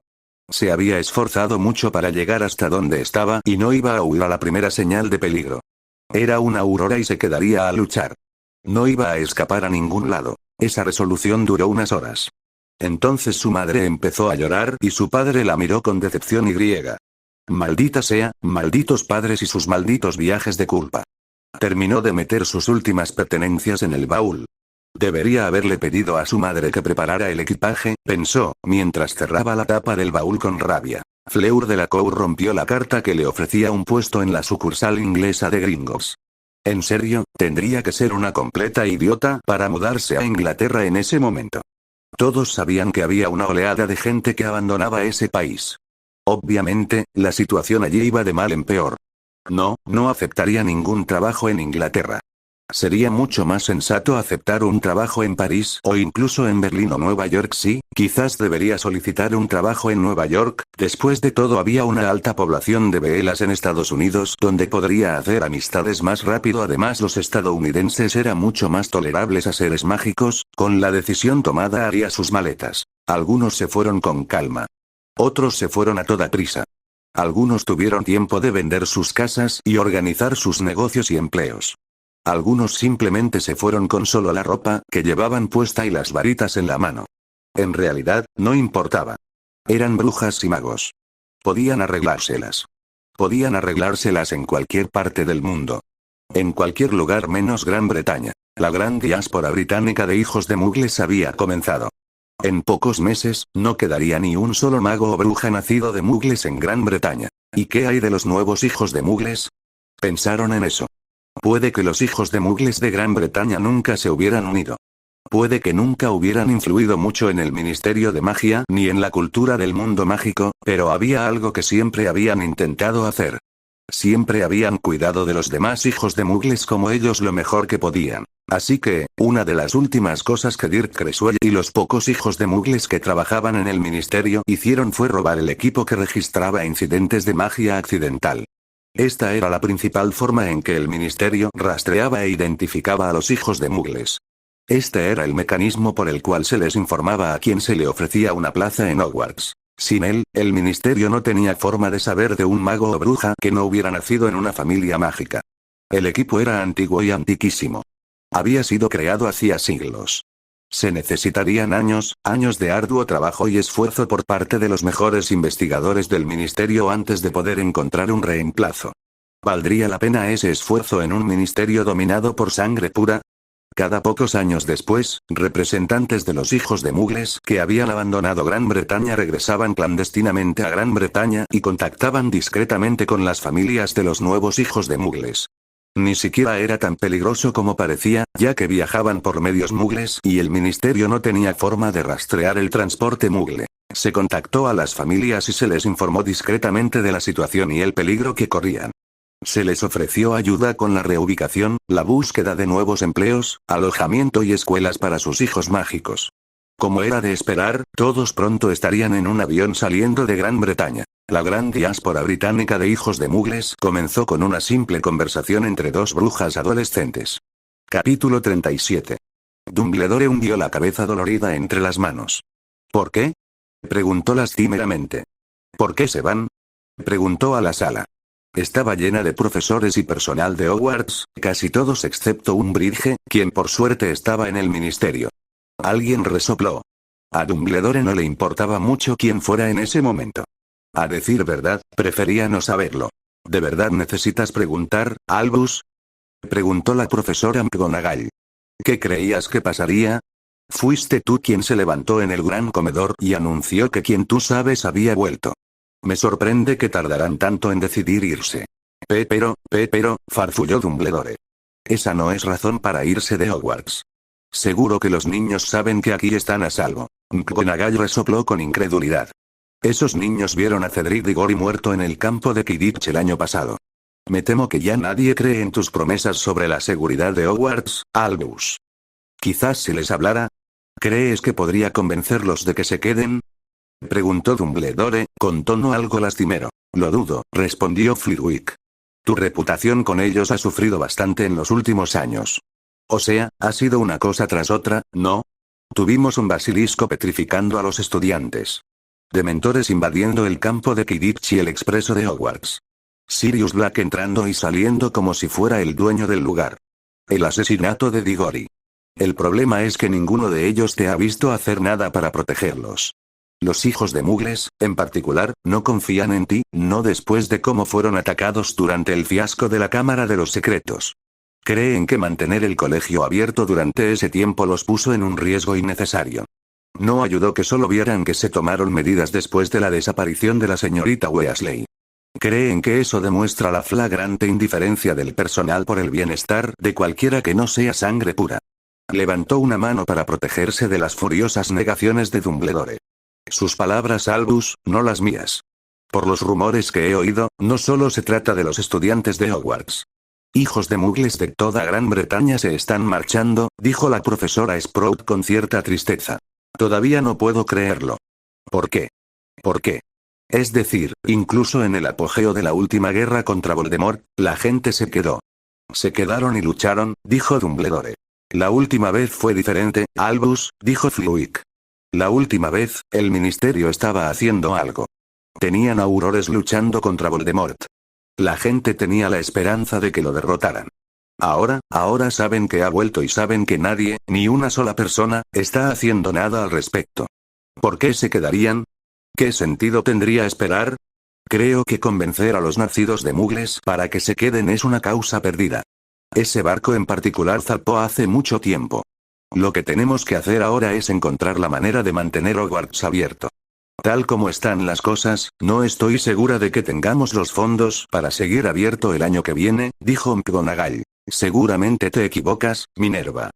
Se había esforzado mucho para llegar hasta donde estaba y no iba a huir a la primera señal de peligro. Era una aurora y se quedaría a luchar. No iba a escapar a ningún lado. Esa resolución duró unas horas. Entonces su madre empezó a llorar y su padre la miró con decepción y griega. Maldita sea, malditos padres y sus malditos viajes de culpa. Terminó de meter sus últimas pertenencias en el baúl. Debería haberle pedido a su madre que preparara el equipaje, pensó, mientras cerraba la tapa del baúl con rabia. Fleur Delacour rompió la carta que le ofrecía un puesto en la sucursal inglesa de Gringotts. En serio, tendría que ser una completa idiota para mudarse a Inglaterra en ese momento. Todos sabían que había una oleada de gente que abandonaba ese país. Obviamente, la situación allí iba de mal en peor. No aceptaría ningún trabajo en Inglaterra. Sería mucho más sensato aceptar un trabajo en París o incluso en Berlín o Nueva York. Sí, quizás debería solicitar un trabajo en Nueva York. Después de todo, había una alta población de veelas en Estados Unidos donde podría hacer amistades más rápido. Además, los estadounidenses eran mucho más tolerables a seres mágicos. Con la decisión tomada, haría sus maletas. Algunos se fueron con calma. Otros se fueron a toda prisa. Algunos tuvieron tiempo de vender sus casas y organizar sus negocios y empleos. Algunos simplemente se fueron con solo la ropa que llevaban puesta y las varitas en la mano. En realidad, no importaba. Eran brujas y magos. Podían arreglárselas. Podían arreglárselas en cualquier parte del mundo. En cualquier lugar menos Gran Bretaña. La gran diáspora británica de hijos de mugles había comenzado. En pocos meses, no quedaría ni un solo mago o bruja nacido de mugles en Gran Bretaña. ¿Y qué hay de los nuevos hijos de mugles? Pensaron en eso. Puede que los hijos de mugles de Gran Bretaña nunca se hubieran unido. Puede que nunca hubieran influido mucho en el Ministerio de Magia ni en la cultura del mundo mágico, pero había algo que siempre habían intentado hacer. Siempre habían cuidado de los demás hijos de mugles como ellos lo mejor que podían. Así que, una de las últimas cosas que Dirk Creswell y los pocos hijos de mugles que trabajaban en el ministerio hicieron fue robar el equipo que registraba incidentes de magia accidental. Esta era la principal forma en que el ministerio rastreaba e identificaba a los hijos de mugles. Este era el mecanismo por el cual se les informaba a quien se le ofrecía una plaza en Hogwarts. Sin él, el ministerio no tenía forma de saber de un mago o bruja que no hubiera nacido en una familia mágica. El equipo era antiguo y antiquísimo. Había sido creado hacía siglos. Se necesitarían años de arduo trabajo y esfuerzo por parte de los mejores investigadores del ministerio antes de poder encontrar un reemplazo. ¿Valdría la pena ese esfuerzo en un ministerio dominado por sangre pura? Cada pocos años después, representantes de los hijos de mugles que habían abandonado Gran Bretaña regresaban clandestinamente a Gran Bretaña y contactaban discretamente con las familias de los nuevos hijos de mugles. Ni siquiera era tan peligroso como parecía, ya que viajaban por medios mugles y el ministerio no tenía forma de rastrear el transporte mugle. Se contactó a las familias y se les informó discretamente de la situación y el peligro que corrían. Se les ofreció ayuda con la reubicación, la búsqueda de nuevos empleos, alojamiento y escuelas para sus hijos mágicos. Como era de esperar, todos pronto estarían en un avión saliendo de Gran Bretaña. La gran diáspora británica de hijos de mugles comenzó con una simple conversación entre dos brujas adolescentes. Capítulo 37. Dumbledore hundió la cabeza dolorida entre las manos. ¿Por qué? Preguntó lastimeramente. ¿Por qué se van? Preguntó a la sala. Estaba llena de profesores y personal de Hogwarts, casi todos excepto Umbridge, quien por suerte estaba en el ministerio. Alguien resopló. A Dumbledore no le importaba mucho quién fuera en ese momento. A decir verdad, prefería no saberlo. ¿De verdad necesitas preguntar, Albus? Preguntó la profesora McGonagall. ¿Qué creías que pasaría? Fuiste tú quien se levantó en el gran comedor y anunció que quien tú sabes había vuelto. Me sorprende que tardarán tanto en decidir irse. Pero, farfulló Dumbledore. Esa no es razón para irse de Hogwarts. Seguro que los niños saben que aquí están a salvo. McGonagall resopló con incredulidad. Esos niños vieron a Cedric Diggory muerto en el campo de Quidditch el año pasado. Me temo que ya nadie cree en tus promesas sobre la seguridad de Hogwarts, Albus. Quizás si les hablara. ¿Crees que podría convencerlos de que se queden? Preguntó Dumbledore, con tono algo lastimero. Lo dudo, respondió Flitwick. Tu reputación con ellos ha sufrido bastante en los últimos años. O sea, ha sido una cosa tras otra, ¿no? Tuvimos un basilisco petrificando a los estudiantes. Dementores invadiendo el campo de Quidditch y el expreso de Hogwarts. Sirius Black entrando y saliendo como si fuera el dueño del lugar. El asesinato de Diggory. El problema es que ninguno de ellos te ha visto hacer nada para protegerlos. Los hijos de mugles, en particular, no confían en ti, no después de cómo fueron atacados durante el fiasco de la Cámara de los Secretos. Creen que mantener el colegio abierto durante ese tiempo los puso en un riesgo innecesario. No ayudó que solo vieran que se tomaron medidas después de la desaparición de la señorita Weasley. Creen que eso demuestra la flagrante indiferencia del personal por el bienestar de cualquiera que no sea sangre pura. Levantó una mano para protegerse de las furiosas negaciones de Dumbledore. Sus palabras, Albus, no las mías. Por los rumores que he oído, no solo se trata de los estudiantes de Hogwarts. Hijos de muggles de toda Gran Bretaña se están marchando, dijo la profesora Sprout con cierta tristeza. Todavía no puedo creerlo. ¿Por qué? ¿Por qué? Es decir, incluso en el apogeo de la última guerra contra Voldemort, la gente se quedó. Se quedaron y lucharon, dijo Dumbledore. La última vez fue diferente, Albus, dijo Flitwick. La última vez, el ministerio estaba haciendo algo. Tenían aurores luchando contra Voldemort. La gente tenía la esperanza de que lo derrotaran. Ahora saben que ha vuelto y saben que nadie, ni una sola persona, está haciendo nada al respecto. ¿Por qué se quedarían? ¿Qué sentido tendría esperar? Creo que convencer a los nacidos de muggles para que se queden es una causa perdida. Ese barco en particular zarpó hace mucho tiempo. Lo que tenemos que hacer ahora es encontrar la manera de mantener Hogwarts abierto. Tal como están las cosas, no estoy segura de que tengamos los fondos para seguir abierto el año que viene, dijo McGonagall. Seguramente te equivocas, Minerva.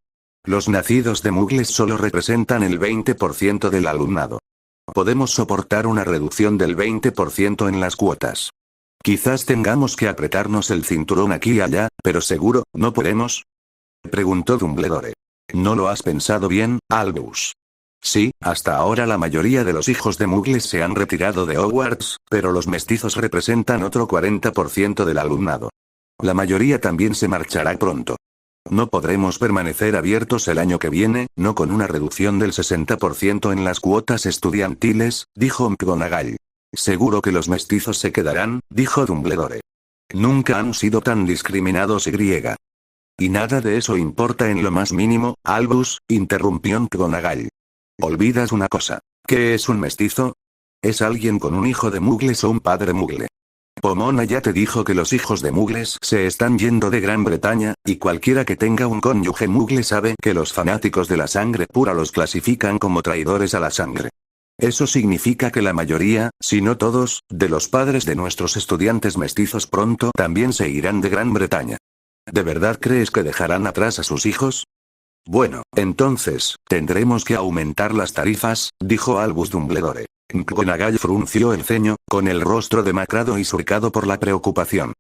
Los nacidos de muggles solo representan el 20% del alumnado. Podemos soportar una reducción del 20% en las cuotas. Quizás tengamos que apretarnos el cinturón aquí y allá, pero seguro, ¿no podemos? Preguntó Dumbledore. ¿No lo has pensado bien, Albus? Sí, hasta ahora la mayoría de los hijos de muggles se han retirado de Hogwarts, pero los mestizos representan otro 40% del alumnado. La mayoría también se marchará pronto. No podremos permanecer abiertos el año que viene, no con una reducción del 60% en las cuotas estudiantiles, dijo McGonagall. Seguro que los mestizos se quedarán, dijo Dumbledore. Nunca han sido tan discriminados y griega. Y nada de eso importa en lo más mínimo, Albus, interrumpió McGonagall. Olvidas una cosa. ¿Qué es un mestizo? Es alguien con un hijo de muggles o un padre muggle. Pomona ya te dijo que los hijos de muggles se están yendo de Gran Bretaña, y cualquiera que tenga un cónyuge muggle sabe que los fanáticos de la sangre pura los clasifican como traidores a la sangre. Eso significa que la mayoría, si no todos, de los padres de nuestros estudiantes mestizos pronto también se irán de Gran Bretaña. ¿De verdad crees que dejarán atrás a sus hijos? Bueno, entonces, tendremos que aumentar las tarifas, dijo Albus Dumbledore. McGonagall frunció el ceño, con el rostro demacrado y surcado por la preocupación.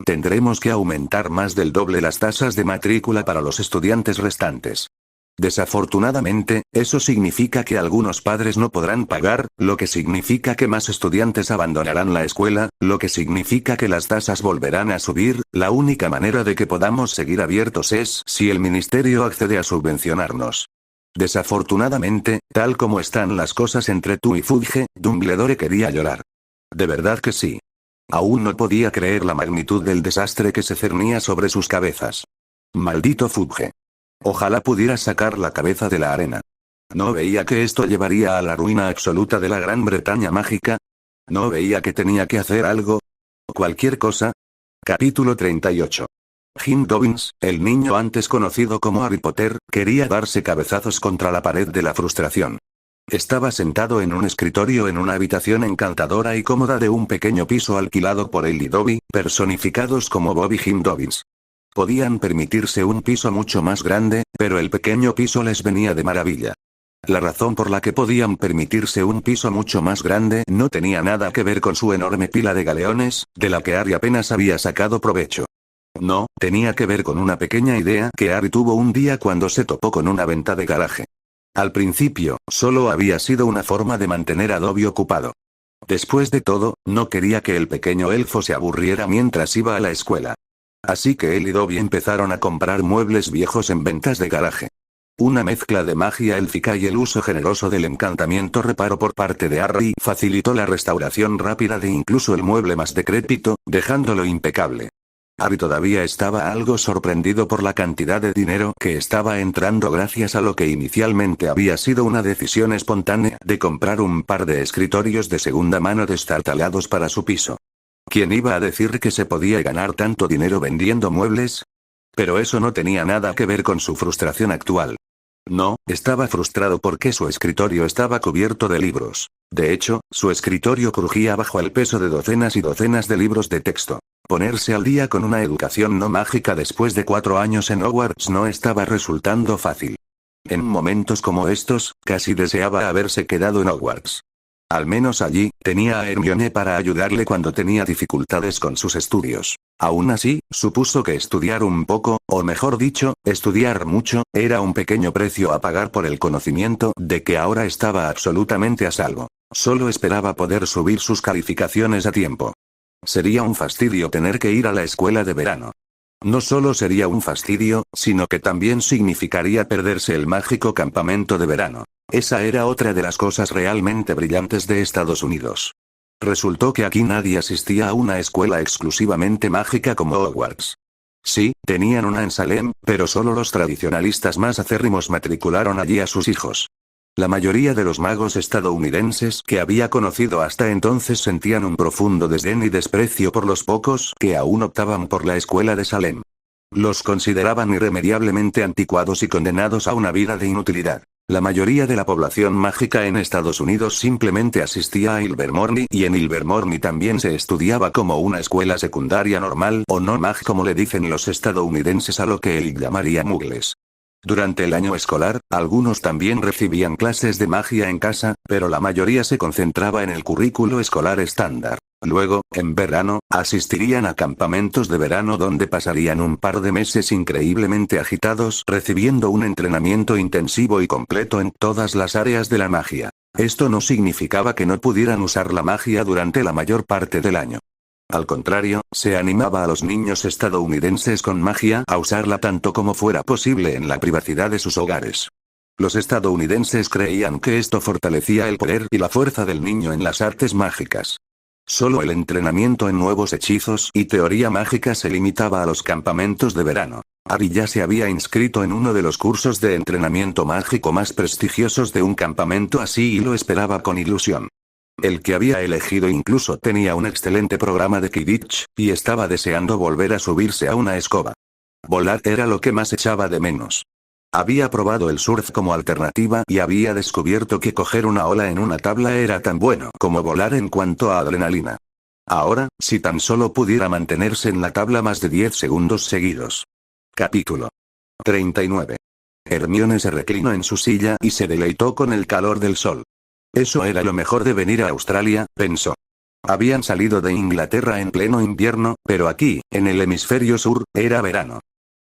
Tendremos que aumentar más del doble las tasas de matrícula para los estudiantes restantes. Desafortunadamente, eso significa que algunos padres no podrán pagar, lo que significa que más estudiantes abandonarán la escuela, lo que significa que las tasas volverán a subir. La única manera de que podamos seguir abiertos es si el ministerio accede a subvencionarnos. Desafortunadamente, tal como están las cosas entre tú y Fudge, Dumbledore quería llorar. De verdad que sí. Aún no podía creer la magnitud del desastre que se cernía sobre sus cabezas. Maldito Fudge. Ojalá pudiera sacar la cabeza de la arena. ¿No veía que esto llevaría a la ruina absoluta de la Gran Bretaña mágica? ¿No veía que tenía que hacer algo? ¿Cualquier cosa? Capítulo 38. Jim Dobbins, el niño antes conocido como Harry Potter, quería darse cabezazos contra la pared de la frustración. Estaba sentado en un escritorio en una habitación encantadora y cómoda de un pequeño piso alquilado por él y Dobby, personificados como Bob y Jim Dobbins. Podían permitirse un piso mucho más grande, pero el pequeño piso les venía de maravilla. La razón por la que podían permitirse un piso mucho más grande no tenía nada que ver con su enorme pila de galeones, de la que Harry apenas había sacado provecho. No, tenía que ver con una pequeña idea que Harry tuvo un día cuando se topó con una venta de garaje. Al principio, solo había sido una forma de mantener a Dobby ocupado. Después de todo, no quería que el pequeño elfo se aburriera mientras iba a la escuela. Así que él y Dobby empezaron a comprar muebles viejos en ventas de garaje. Una mezcla de magia élfica y el uso generoso del encantamiento reparo por parte de Harry facilitó la restauración rápida de incluso el mueble más decrépito, dejándolo impecable. Harry todavía estaba algo sorprendido por la cantidad de dinero que estaba entrando gracias a lo que inicialmente había sido una decisión espontánea de comprar un par de escritorios de segunda mano destartalados para su piso. ¿Quién iba a decir que se podía ganar tanto dinero vendiendo muebles? Pero eso no tenía nada que ver con su frustración actual. No, estaba frustrado porque su escritorio estaba cubierto de libros. De hecho, su escritorio crujía bajo el peso de docenas y docenas de libros de texto. Ponerse al día con una educación no mágica después de 4 años en Hogwarts no estaba resultando fácil. En momentos como estos, casi deseaba haberse quedado en Hogwarts. Al menos allí, tenía a Hermione para ayudarle cuando tenía dificultades con sus estudios. Aún así, supuso que estudiar un poco, o mejor dicho, estudiar mucho, era un pequeño precio a pagar por el conocimiento de que ahora estaba absolutamente a salvo. Solo esperaba poder subir sus calificaciones a tiempo. Sería un fastidio tener que ir a la escuela de verano. No solo sería un fastidio, sino que también significaría perderse el mágico campamento de verano. Esa era otra de las cosas realmente brillantes de Estados Unidos. Resultó que aquí nadie asistía a una escuela exclusivamente mágica como Hogwarts. Sí, tenían una en Salem, pero solo los tradicionalistas más acérrimos matricularon allí a sus hijos. La mayoría de los magos estadounidenses que había conocido hasta entonces sentían un profundo desdén y desprecio por los pocos que aún optaban por la escuela de Salem. Los consideraban irremediablemente anticuados y condenados a una vida de inutilidad. La mayoría de la población mágica en Estados Unidos simplemente asistía a Ilvermorny y en Ilvermorny también se estudiaba como una escuela secundaria normal o no mag como le dicen los estadounidenses a lo que él llamaría muggles. Durante el año escolar, algunos también recibían clases de magia en casa, pero la mayoría se concentraba en el currículo escolar estándar. Luego, en verano, asistirían a campamentos de verano donde pasarían un par de meses increíblemente agitados recibiendo un entrenamiento intensivo y completo en todas las áreas de la magia. Esto no significaba que no pudieran usar la magia durante la mayor parte del año. Al contrario, se animaba a los niños estadounidenses con magia a usarla tanto como fuera posible en la privacidad de sus hogares. Los estadounidenses creían que esto fortalecía el poder y la fuerza del niño en las artes mágicas. Solo el entrenamiento en nuevos hechizos y teoría mágica se limitaba a los campamentos de verano. Abby ya se había inscrito en uno de los cursos de entrenamiento mágico más prestigiosos de un campamento así y lo esperaba con ilusión. El que había elegido incluso tenía un excelente programa de Quidditch, y estaba deseando volver a subirse a una escoba. Volar era lo que más echaba de menos. Había probado el surf como alternativa y había descubierto que coger una ola en una tabla era tan bueno como volar en cuanto a adrenalina. Ahora, si tan solo pudiera mantenerse en la tabla más de 10 segundos seguidos. Capítulo 39. Hermione se reclinó en su silla y se deleitó con el calor del sol. Eso era lo mejor de venir a Australia, pensó. Habían salido de Inglaterra en pleno invierno, pero aquí, en el hemisferio sur, era verano.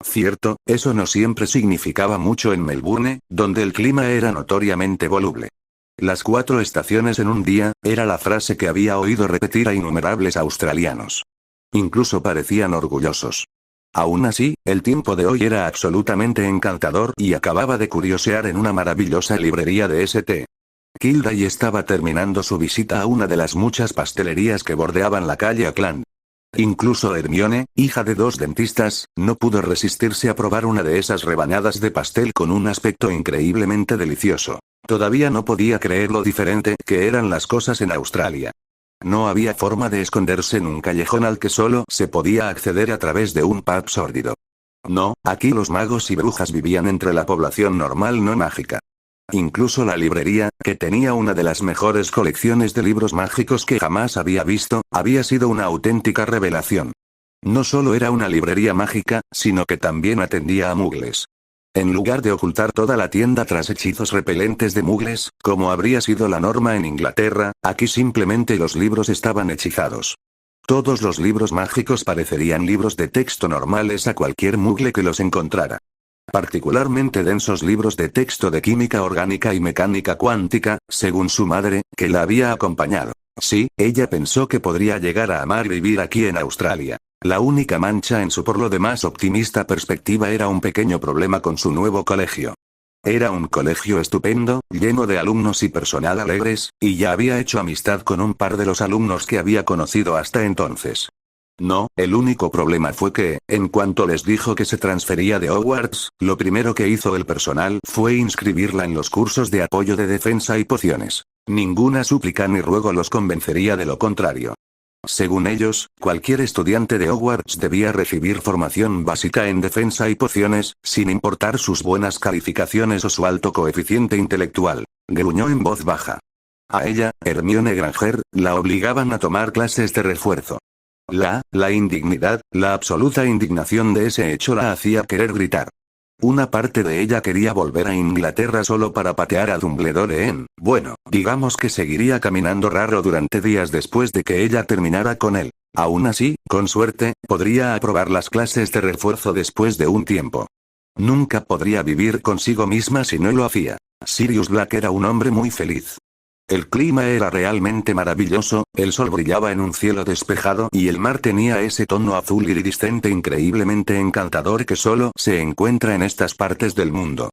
Cierto, eso no siempre significaba mucho en Melbourne, donde el clima era notoriamente voluble. Las 4 estaciones en un día, era la frase que había oído repetir a innumerables australianos. Incluso parecían orgullosos. Aún así, el tiempo de hoy era absolutamente encantador y acababa de curiosear en una maravillosa librería de St. Kilday estaba terminando su visita a una de las muchas pastelerías que bordeaban la calle Auckland. Incluso Hermione, hija de 2 dentistas, no pudo resistirse a probar una de esas rebanadas de pastel con un aspecto increíblemente delicioso. Todavía no podía creer lo diferente que eran las cosas en Australia. No había forma de esconderse en un callejón al que solo se podía acceder a través de un pub sórdido. No, aquí los magos y brujas vivían entre la población normal no mágica. Incluso la librería, que tenía una de las mejores colecciones de libros mágicos que jamás había visto, había sido una auténtica revelación. No solo era una librería mágica, sino que también atendía a muggles. En lugar de ocultar toda la tienda tras hechizos repelentes de muggles, como habría sido la norma en Inglaterra, aquí simplemente los libros estaban hechizados. Todos los libros mágicos parecerían libros de texto normales a cualquier muggle que los encontrara. Particularmente densos libros de texto de química orgánica y mecánica cuántica, según su madre, que la había acompañado. Sí, ella pensó que podría llegar a amar vivir aquí en Australia. La única mancha en su por lo demás optimista perspectiva era un pequeño problema con su nuevo colegio. Era un colegio estupendo, lleno de alumnos y personal alegres, y ya había hecho amistad con un par de los alumnos que había conocido hasta entonces. No, el único problema fue que, en cuanto les dijo que se transfería de Hogwarts, lo primero que hizo el personal fue inscribirla en los cursos de apoyo de defensa y pociones. Ninguna súplica ni ruego los convencería de lo contrario. Según ellos, cualquier estudiante de Hogwarts debía recibir formación básica en defensa y pociones, sin importar sus buenas calificaciones o su alto coeficiente intelectual. Gruñó en voz baja. A ella, Hermione Granger, la obligaban a tomar clases de refuerzo. La indignidad, la absoluta indignación de ese hecho la hacía querer gritar. Una parte de ella quería volver a Inglaterra solo para patear a Dumbledore bueno, digamos que seguiría caminando raro durante días después de que ella terminara con él. Aún así, con suerte, podría aprobar las clases de refuerzo después de un tiempo. Nunca podría vivir consigo misma si no lo hacía. Sirius Black era un hombre muy feliz. El clima era realmente maravilloso, el sol brillaba en un cielo despejado y el mar tenía ese tono azul iridiscente increíblemente encantador que solo se encuentra en estas partes del mundo.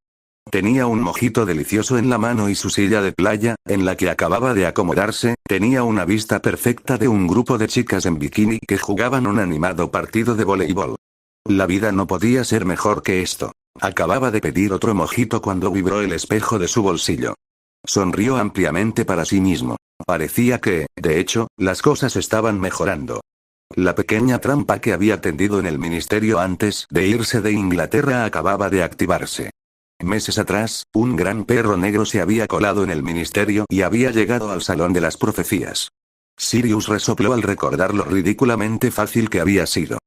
Tenía un mojito delicioso en la mano y su silla de playa, en la que acababa de acomodarse, tenía una vista perfecta de un grupo de chicas en bikini que jugaban un animado partido de voleibol. La vida no podía ser mejor que esto. Acababa de pedir otro mojito cuando vibró el espejo de su bolsillo. Sonrió ampliamente para sí mismo. Parecía que, de hecho, las cosas estaban mejorando. La pequeña trampa que había tendido en el ministerio antes de irse de Inglaterra acababa de activarse. Meses atrás, un gran perro negro se había colado en el ministerio y había llegado al salón de las profecías. Sirius resopló al recordar lo ridículamente fácil que había sido.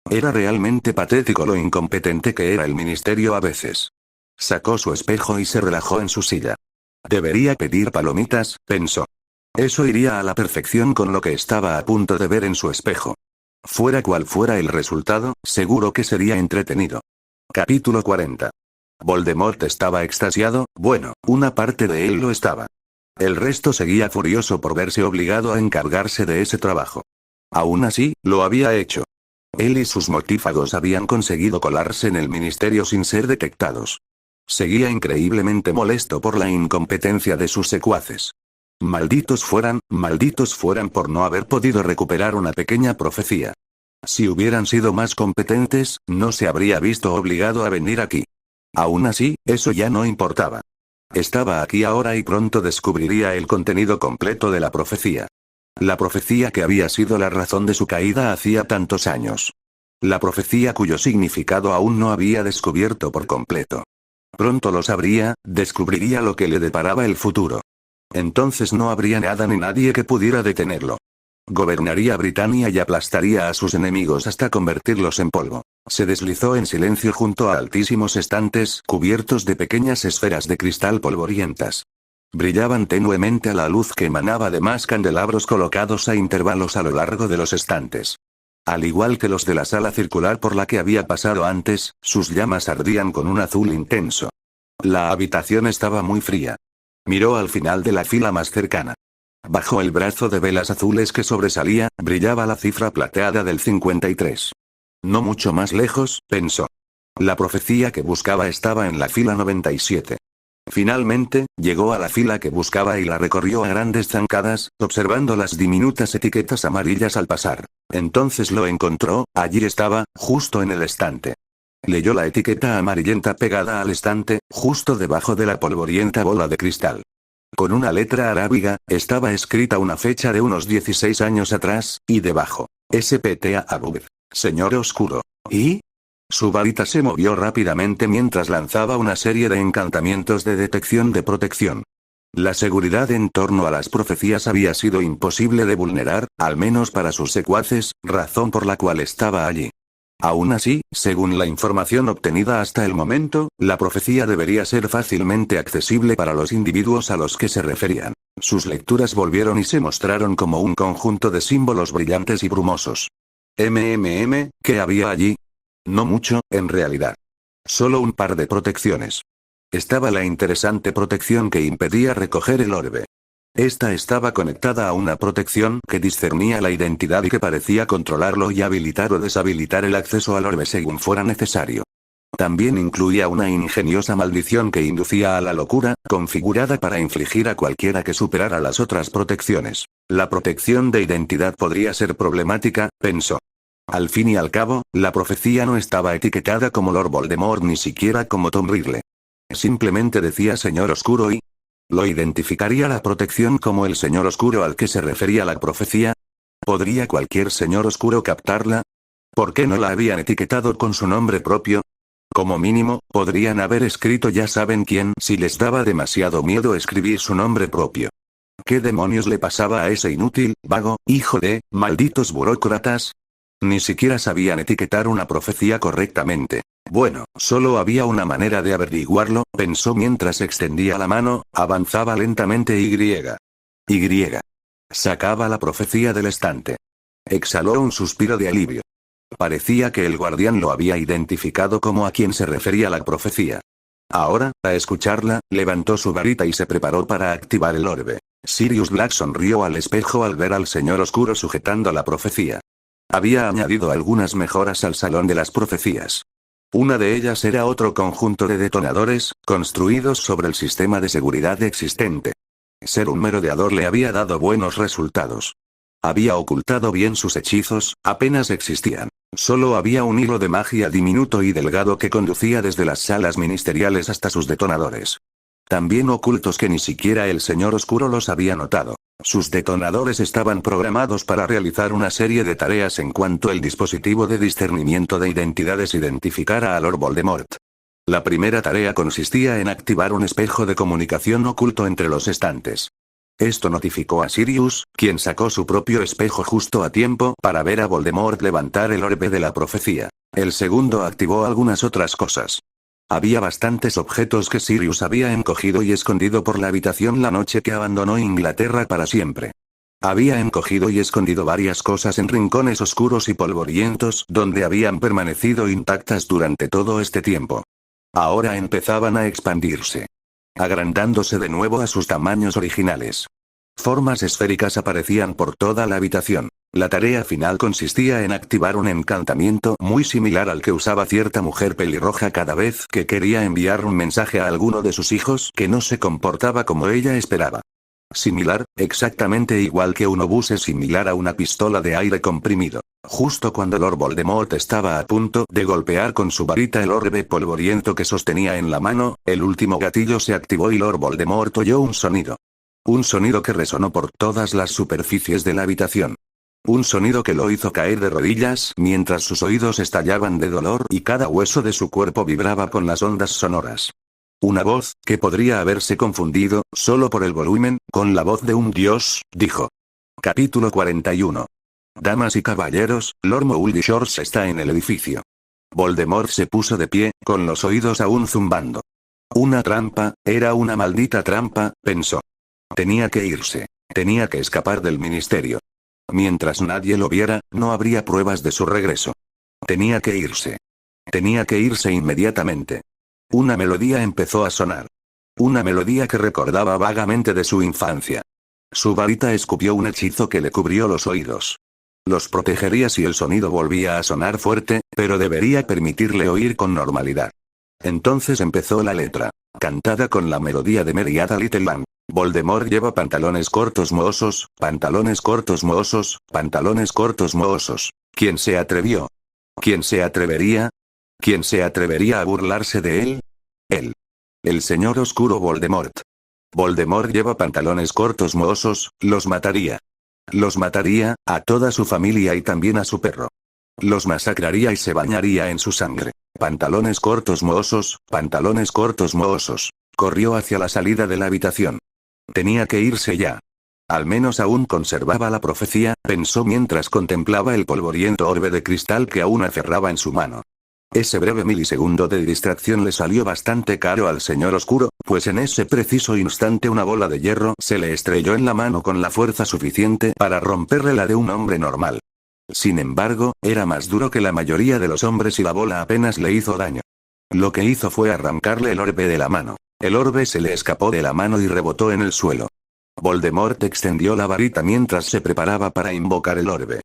Era realmente patético lo incompetente que era el ministerio a veces. Sacó su espejo y se relajó en su silla. Debería pedir palomitas, pensó. Eso iría a la perfección con lo que estaba a punto de ver en su espejo. Fuera cual fuera el resultado, seguro que sería entretenido. Capítulo 40. Voldemort estaba extasiado, bueno, una parte de él lo estaba. El resto seguía furioso por verse obligado a encargarse de ese trabajo. Aún así, lo había hecho. Él y sus mortífagos habían conseguido colarse en el ministerio sin ser detectados. Seguía increíblemente molesto por la incompetencia de sus secuaces. Malditos fueran por no haber podido recuperar una pequeña profecía. Si hubieran sido más competentes, no se habría visto obligado a venir aquí. Aún así, eso ya no importaba. Estaba aquí ahora y pronto descubriría el contenido completo de la profecía. La profecía que había sido la razón de su caída hacía tantos años. La profecía cuyo significado aún no había descubierto por completo. Pronto lo sabría, descubriría lo que le deparaba el futuro. Entonces no habría nada ni nadie que pudiera detenerlo. Gobernaría Britania y aplastaría a sus enemigos hasta convertirlos en polvo. Se deslizó en silencio junto a altísimos estantes cubiertos de pequeñas esferas de cristal polvorientas. Brillaban tenuemente a la luz que emanaba de más candelabros colocados a intervalos a lo largo de los estantes. Al igual que los de la sala circular por la que había pasado antes, sus llamas ardían con un azul intenso. La habitación estaba muy fría. Miró al final de la fila más cercana. Bajo el brazo de velas azules que sobresalía, brillaba la cifra plateada del 53. No mucho más lejos, pensó. La profecía que buscaba estaba en la fila 97. Finalmente, llegó a la fila que buscaba y la recorrió a grandes zancadas, observando las diminutas etiquetas amarillas al pasar. Entonces lo encontró, allí estaba, justo en el estante. Leyó la etiqueta amarillenta pegada al estante, justo debajo de la polvorienta bola de cristal. Con una letra arábiga, estaba escrita una fecha de unos 16 años atrás, y debajo, SPTA Abub. Señor Oscuro. ¿Y? Su varita se movió rápidamente mientras lanzaba una serie de encantamientos de detección de protección. La seguridad en torno a las profecías había sido imposible de vulnerar, al menos para sus secuaces, razón por la cual estaba allí. Aún así, según la información obtenida hasta el momento, la profecía debería ser fácilmente accesible para los individuos a los que se referían. Sus lecturas volvieron y se mostraron como un conjunto de símbolos brillantes y brumosos. ¿Qué había allí? No mucho, en realidad. Solo un par de protecciones. Estaba la interesante protección que impedía recoger el orbe. Esta estaba conectada a una protección que discernía la identidad y que parecía controlarlo y habilitar o deshabilitar el acceso al orbe según fuera necesario. También incluía una ingeniosa maldición que inducía a la locura, configurada para infligir a cualquiera que superara las otras protecciones. La protección de identidad podría ser problemática, pensó. Al fin y al cabo, la profecía no estaba etiquetada como Lord Voldemort ni siquiera como Tom Riddle. Simplemente decía Señor Oscuro y... ¿Lo identificaría la protección como el Señor Oscuro al que se refería la profecía? ¿Podría cualquier Señor Oscuro captarla? ¿Por qué no la habían etiquetado con su nombre propio? Como mínimo, podrían haber escrito ya saben quién si les daba demasiado miedo escribir su nombre propio. ¿Qué demonios le pasaba a ese inútil, vago, hijo de, malditos burócratas? Ni siquiera sabían etiquetar una profecía correctamente. Bueno, solo había una manera de averiguarlo, pensó mientras extendía la mano, avanzaba lentamente Y. Sacaba la profecía del estante. Exhaló un suspiro de alivio. Parecía que el guardián lo había identificado como a quien se refería la profecía. Ahora, a escucharla, levantó su varita y se preparó para activar el orbe. Sirius Black sonrió al espejo al ver al señor oscuro sujetando la profecía. Había añadido algunas mejoras al salón de las profecías. Una de ellas era otro conjunto de detonadores, construidos sobre el sistema de seguridad existente. Ser un merodeador le había dado buenos resultados. Había ocultado bien sus hechizos, apenas existían. Solo había un hilo de magia diminuto y delgado que conducía desde las salas ministeriales hasta sus detonadores. También ocultos que ni siquiera el señor oscuro los había notado. Sus detonadores estaban programados para realizar una serie de tareas en cuanto el dispositivo de discernimiento de identidades identificara a Lord Voldemort. La primera tarea consistía en activar un espejo de comunicación oculto entre los estantes. Esto notificó a Sirius, quien sacó su propio espejo justo a tiempo para ver a Voldemort levantar el orbe de la profecía. El segundo activó algunas otras cosas. Había bastantes objetos que Sirius había encogido y escondido por la habitación la noche que abandonó Inglaterra para siempre. Había encogido y escondido varias cosas en rincones oscuros y polvorientos donde habían permanecido intactas durante todo este tiempo. Ahora empezaban a expandirse, agrandándose de nuevo a sus tamaños originales. Formas esféricas aparecían por toda la habitación. La tarea final consistía en activar un encantamiento muy similar al que usaba cierta mujer pelirroja cada vez que quería enviar un mensaje a alguno de sus hijos que no se comportaba como ella esperaba. Similar, exactamente igual que un obús es similar a una pistola de aire comprimido. Justo cuando Lord Voldemort estaba a punto de golpear con su varita el orbe polvoriento que sostenía en la mano, el último gatillo se activó y Lord Voldemort oyó un sonido. Un sonido que resonó por todas las superficies de la habitación. Un sonido que lo hizo caer de rodillas mientras sus oídos estallaban de dolor y cada hueso de su cuerpo vibraba con las ondas sonoras. Una voz, que podría haberse confundido, solo por el volumen, con la voz de un dios, dijo. Capítulo 41. Damas y caballeros, Lord Mouldy Shores está en el edificio. Voldemort se puso de pie, con los oídos aún zumbando. Una trampa, era una maldita trampa, pensó. Tenía que irse. Tenía que escapar del ministerio. Mientras nadie lo viera, no habría pruebas de su regreso. Tenía que irse. Tenía que irse inmediatamente. Una melodía empezó a sonar. Una melodía que recordaba vagamente de su infancia. Su varita escupió un hechizo que le cubrió los oídos. Los protegería si el sonido volvía a sonar fuerte, pero debería permitirle oír con normalidad. Entonces empezó la letra, cantada con la melodía de Meriada Little Lamb. Voldemort lleva pantalones cortos mohosos, pantalones cortos mohosos, pantalones cortos mohosos. ¿Quién se atrevió? ¿Quién se atrevería? ¿Quién se atrevería a burlarse de él? Él. El señor oscuro Voldemort. Voldemort lleva pantalones cortos mohosos, los mataría. Los mataría, a toda su familia y también a su perro. Los masacraría y se bañaría en su sangre. Pantalones cortos mohosos, pantalones cortos mohosos. Corrió hacia la salida de la habitación. Tenía que irse ya. Al menos aún conservaba la profecía, pensó mientras contemplaba el polvoriento orbe de cristal que aún aferraba en su mano. Ese breve milisegundo de distracción le salió bastante caro al señor oscuro, pues en ese preciso instante una bola de hierro se le estrelló en la mano con la fuerza suficiente para romperle la de un hombre normal. Sin embargo, era más duro que la mayoría de los hombres y la bola apenas le hizo daño. Lo que hizo fue arrancarle el orbe de la mano. El orbe se le escapó de la mano y rebotó en el suelo. Voldemort extendió la varita mientras se preparaba para invocar el orbe.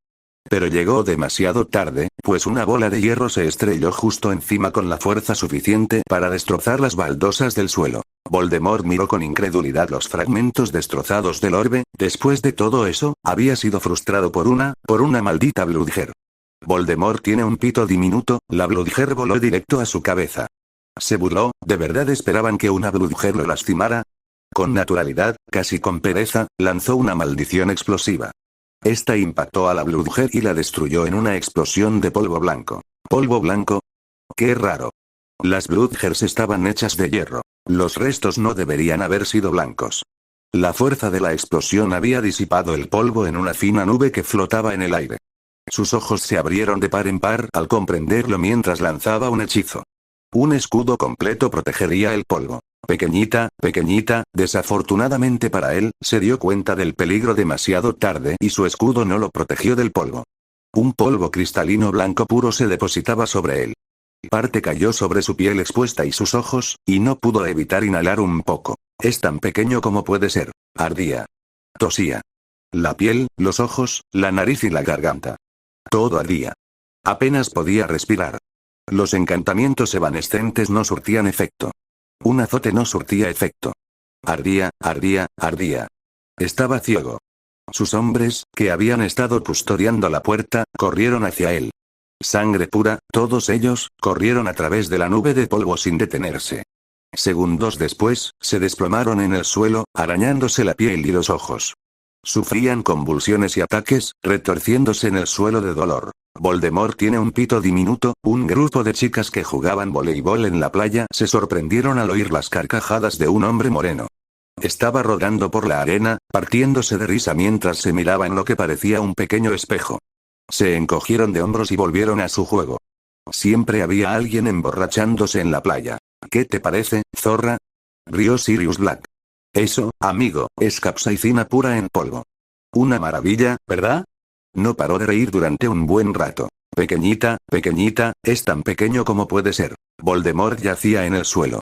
Pero llegó demasiado tarde, pues una bola de hierro se estrelló justo encima con la fuerza suficiente para destrozar las baldosas del suelo. Voldemort miró con incredulidad los fragmentos destrozados del orbe. Después de todo eso, había sido frustrado por una maldita Bludger. Voldemort tiene un pito diminuto, la Bludger voló directo a su cabeza. Se burló, ¿de verdad esperaban que una Bludger lo lastimara? Con naturalidad, casi con pereza, lanzó una maldición explosiva. Esta impactó a la Bludger y la destruyó en una explosión de polvo blanco. ¿Polvo blanco? ¡Qué raro! Las Bludgers estaban hechas de hierro. Los restos no deberían haber sido blancos. La fuerza de la explosión había disipado el polvo en una fina nube que flotaba en el aire. Sus ojos se abrieron de par en par al comprenderlo mientras lanzaba un hechizo. Un escudo completo protegería el polvo. Pequeñita, pequeñita, desafortunadamente para él, se dio cuenta del peligro demasiado tarde y su escudo no lo protegió del polvo. Un polvo cristalino blanco puro se depositaba sobre él. Parte cayó sobre su piel expuesta y sus ojos, y no pudo evitar inhalar un poco. Es tan pequeño como puede ser. Ardía. Tosía. La piel, los ojos, la nariz y la garganta. Todo ardía. Apenas podía respirar. Los encantamientos evanescentes no surtían efecto. Un azote no surtía efecto. Ardía, ardía, ardía. Estaba ciego. Sus hombres, que habían estado custodiando la puerta, corrieron hacia él. Sangre pura, todos ellos, corrieron a través de la nube de polvo sin detenerse. Segundos después, se desplomaron en el suelo, arañándose la piel y los ojos. Sufrían convulsiones y ataques, retorciéndose en el suelo de dolor. Voldemort tiene un pito diminuto. Un grupo de chicas que jugaban voleibol en la playa se sorprendieron al oír las carcajadas de un hombre moreno. Estaba rodando por la arena, partiéndose de risa mientras se miraba en lo que parecía un pequeño espejo. Se encogieron de hombros y volvieron a su juego. Siempre había alguien emborrachándose en la playa. ¿Qué te parece, zorra? Rió Sirius Black. Eso, amigo, es capsaicina pura en polvo. Una maravilla, ¿verdad? No paró de reír durante un buen rato. Pequeñita, pequeñita, es tan pequeño como puede ser. Voldemort yacía en el suelo.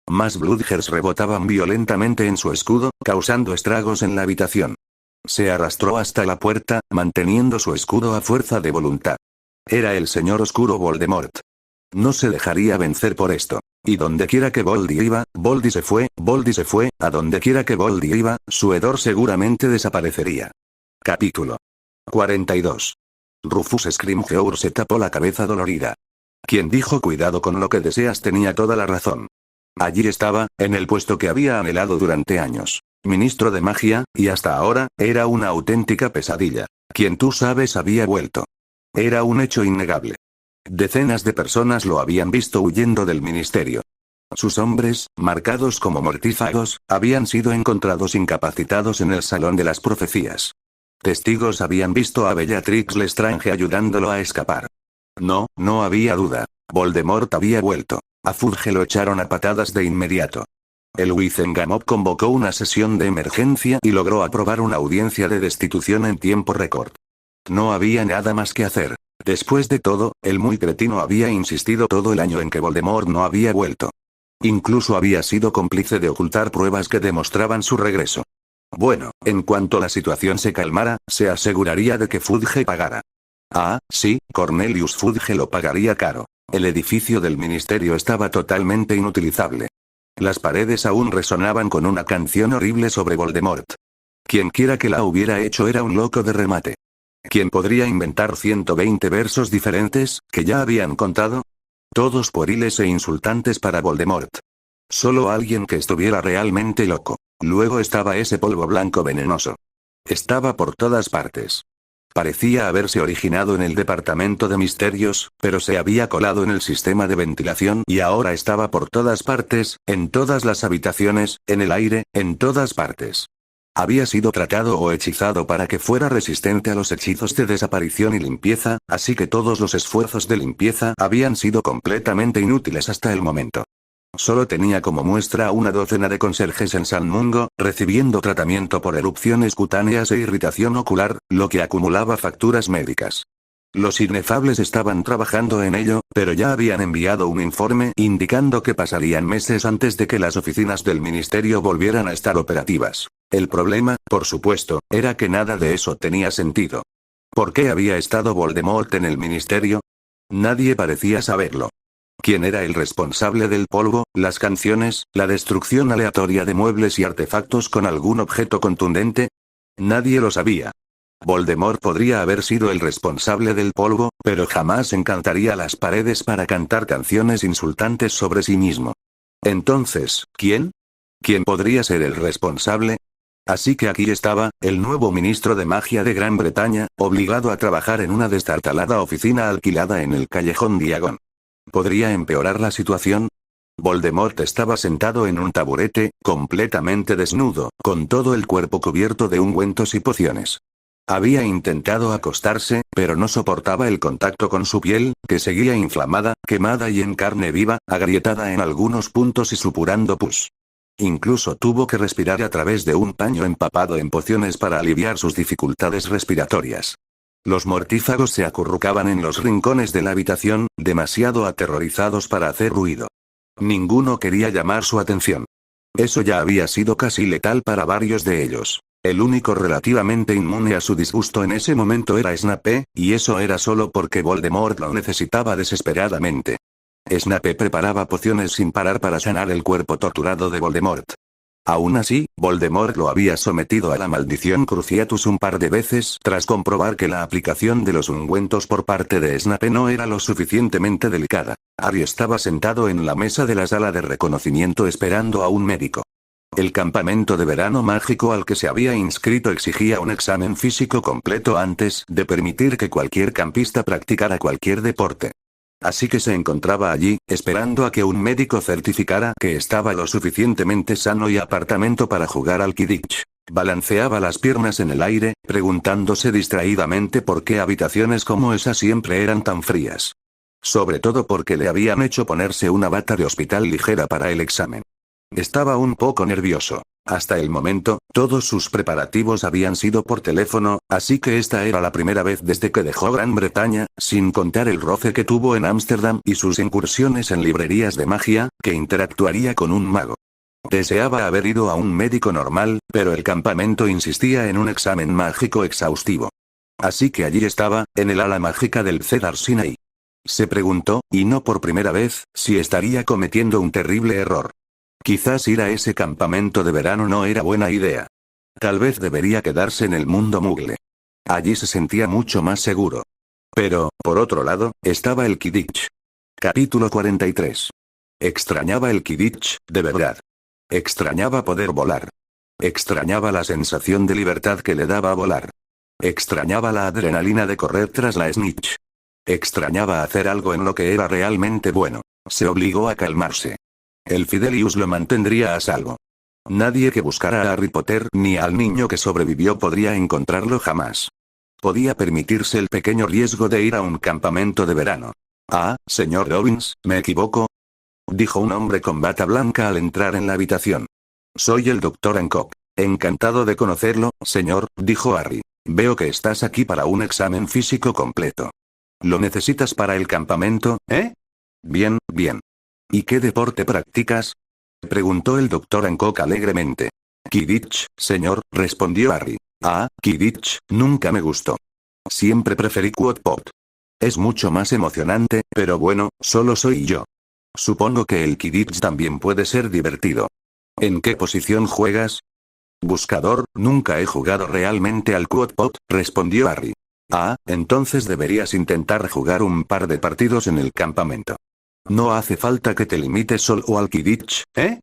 Más Bloodgers rebotaban violentamente en su escudo, causando estragos en la habitación. Se arrastró hasta la puerta, manteniendo su escudo a fuerza de voluntad. Era el señor oscuro Voldemort. No se dejaría vencer por esto. Y dondequiera que Voldy iba, Voldy se fue, a dondequiera que Voldy iba, su hedor seguramente desaparecería. Capítulo 42. Rufus Scrimgeour se tapó la cabeza dolorida. Quien dijo cuidado con lo que deseas tenía toda la razón. Allí estaba, en el puesto que había anhelado durante años. Ministro de magia, y hasta ahora, era una auténtica pesadilla. Quien tú sabes había vuelto. Era un hecho innegable. Decenas de personas lo habían visto huyendo del ministerio. Sus hombres, marcados como mortífagos, habían sido encontrados incapacitados en el Salón de las Profecías. Testigos habían visto a Bellatrix Lestrange ayudándolo a escapar. No había duda. Voldemort había vuelto. A Fudge lo echaron a patadas de inmediato. El Wizengamot convocó una sesión de emergencia y logró aprobar una audiencia de destitución en tiempo récord. No había nada más que hacer. Después de todo, el muy cretino había insistido todo el año en que Voldemort no había vuelto. Incluso había sido cómplice de ocultar pruebas que demostraban su regreso. Bueno, en cuanto la situación se calmara, se aseguraría de que Fudge pagara. Ah, sí, Cornelius Fudge lo pagaría caro. El edificio del ministerio estaba totalmente inutilizable. Las paredes aún resonaban con una canción horrible sobre Voldemort. Quienquiera que la hubiera hecho era un loco de remate. ¿Quién podría inventar 120 versos diferentes, que ya habían contado? Todos pueriles e insultantes para Voldemort. Solo alguien que estuviera realmente loco. Luego estaba ese polvo blanco venenoso. Estaba por todas partes. Parecía haberse originado en el departamento de misterios, pero se había colado en el sistema de ventilación y ahora estaba por todas partes, en todas las habitaciones, en el aire, en todas partes. Había sido tratado o hechizado para que fuera resistente a los hechizos de desaparición y limpieza, así que todos los esfuerzos de limpieza habían sido completamente inútiles hasta el momento. Solo tenía como muestra a una docena de conserjes en San Mungo, recibiendo tratamiento por erupciones cutáneas e irritación ocular, lo que acumulaba facturas médicas. Los inefables estaban trabajando en ello, pero ya habían enviado un informe indicando que pasarían meses antes de que las oficinas del ministerio volvieran a estar operativas. El problema, por supuesto, era que nada de eso tenía sentido. ¿Por qué había estado Voldemort en el ministerio? Nadie parecía saberlo. ¿Quién era el responsable del polvo, las canciones, la destrucción aleatoria de muebles y artefactos con algún objeto contundente? Nadie lo sabía. Voldemort podría haber sido el responsable del polvo, pero jamás encantaría las paredes para cantar canciones insultantes sobre sí mismo. Entonces, ¿quién? ¿Quién podría ser el responsable? Así que aquí estaba, el nuevo ministro de magia de Gran Bretaña, obligado a trabajar en una destartalada oficina alquilada en el callejón Diagon. ¿Podría empeorar la situación? Voldemort estaba sentado en un taburete, completamente desnudo, con todo el cuerpo cubierto de ungüentos y pociones. Había intentado acostarse, pero no soportaba el contacto con su piel, que seguía inflamada, quemada y en carne viva, agrietada en algunos puntos y supurando pus. Incluso tuvo que respirar a través de un paño empapado en pociones para aliviar sus dificultades respiratorias. Los mortífagos se acurrucaban en los rincones de la habitación, demasiado aterrorizados para hacer ruido. Ninguno quería llamar su atención. Eso ya había sido casi letal para varios de ellos. El único relativamente inmune a su disgusto en ese momento era Snape, y eso era solo porque Voldemort lo necesitaba desesperadamente. Snape preparaba pociones sin parar para sanar el cuerpo torturado de Voldemort. Aún así, Voldemort lo había sometido a la maldición Cruciatus un par de veces tras comprobar que la aplicación de los ungüentos por parte de Snape no era lo suficientemente delicada. Harry estaba sentado en la mesa de la sala de reconocimiento esperando a un médico. El campamento de verano mágico al que se había inscrito exigía un examen físico completo antes de permitir que cualquier campista practicara cualquier deporte. Así que se encontraba allí, esperando a que un médico certificara que estaba lo suficientemente sano y apartamento para jugar al Quidditch. Balanceaba las piernas en el aire, preguntándose distraídamente por qué habitaciones como esa siempre eran tan frías. Sobre todo porque le habían hecho ponerse una bata de hospital ligera para el examen. Estaba un poco nervioso. Hasta el momento, todos sus preparativos habían sido por teléfono, así que esta era la primera vez desde que dejó Gran Bretaña, sin contar el roce que tuvo en Ámsterdam y sus incursiones en librerías de magia, que interactuaría con un mago. Deseaba haber ido a un médico normal, pero el campamento insistía en un examen mágico exhaustivo. Así que allí estaba, en el ala mágica del Cedar Sinai. Se preguntó, y no por primera vez, si estaría cometiendo un terrible error. Quizás ir a ese campamento de verano no era buena idea. Tal vez debería quedarse en el mundo Muggle. Allí se sentía mucho más seguro. Pero, por otro lado, estaba el Quidditch. Capítulo 43. Extrañaba el Quidditch, de verdad. Extrañaba poder volar. Extrañaba la sensación de libertad que le daba volar. Extrañaba la adrenalina de correr tras la snitch. Extrañaba hacer algo en lo que era realmente bueno. Se obligó a calmarse. El Fidelius lo mantendría a salvo. Nadie que buscara a Harry Potter ni al niño que sobrevivió podría encontrarlo jamás. Podía permitirse el pequeño riesgo de ir a un campamento de verano. Ah, señor Robbins, ¿me equivoco? Dijo un hombre con bata blanca al entrar en la habitación. Soy el Dr. Hancock. Encantado de conocerlo, señor, dijo Harry. Veo que estás aquí para un examen físico completo. ¿Lo necesitas para el campamento, eh? Bien, bien. ¿Y qué deporte practicas? Preguntó el Dr. Hancock alegremente. Quidditch, señor, respondió Harry. Ah, Quidditch, nunca me gustó. Siempre preferí Quoddpot. Es mucho más emocionante, pero bueno, solo soy yo. Supongo que el Quidditch también puede ser divertido. ¿En qué posición juegas? Buscador, nunca he jugado realmente al Quoddpot, respondió Harry. Ah, entonces deberías intentar jugar un par de partidos en el campamento. No hace falta que te limites solo al Quidditch, ¿eh?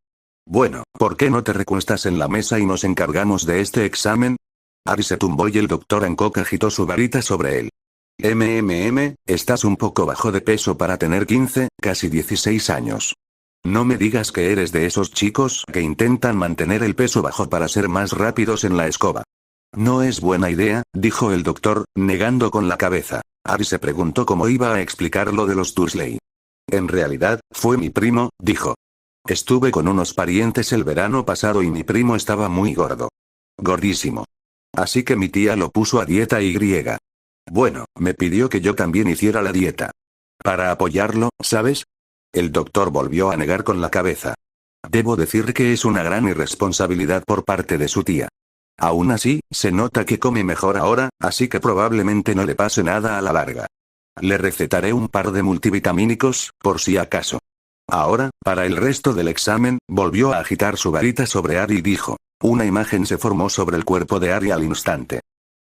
Bueno, ¿por qué no te recuestas en la mesa y nos encargamos de este examen? Harry se tumbó y el Dr. Hancock agitó su varita sobre él. Estás un poco bajo de peso para tener 15, casi 16 años. No me digas que eres de esos chicos que intentan mantener el peso bajo para ser más rápidos en la escoba. No es buena idea, dijo el doctor, negando con la cabeza. Harry se preguntó cómo iba a explicar lo de los Dursley. En realidad, fue mi primo, dijo. Estuve con unos parientes el verano pasado y mi primo estaba muy gordo. Gordísimo. Así que mi tía lo puso a dieta y griega. Bueno, me pidió que yo también hiciera la dieta. Para apoyarlo, ¿sabes? El doctor volvió a negar con la cabeza. Debo decir que es una gran irresponsabilidad por parte de su tía. Aún así, se nota que come mejor ahora, así que probablemente no le pase nada a la larga. Le recetaré un par de multivitamínicos, por si acaso. Ahora, para el resto del examen, volvió a agitar su varita sobre Harry y dijo. Una imagen se formó sobre el cuerpo de Harry al instante.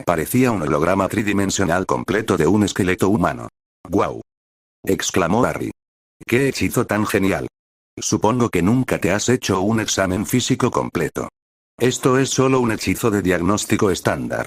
Parecía un holograma tridimensional completo de un esqueleto humano. ¡Guau! Exclamó Harry. ¡Qué hechizo tan genial! Supongo que nunca te has hecho un examen físico completo. Esto es solo un hechizo de diagnóstico estándar.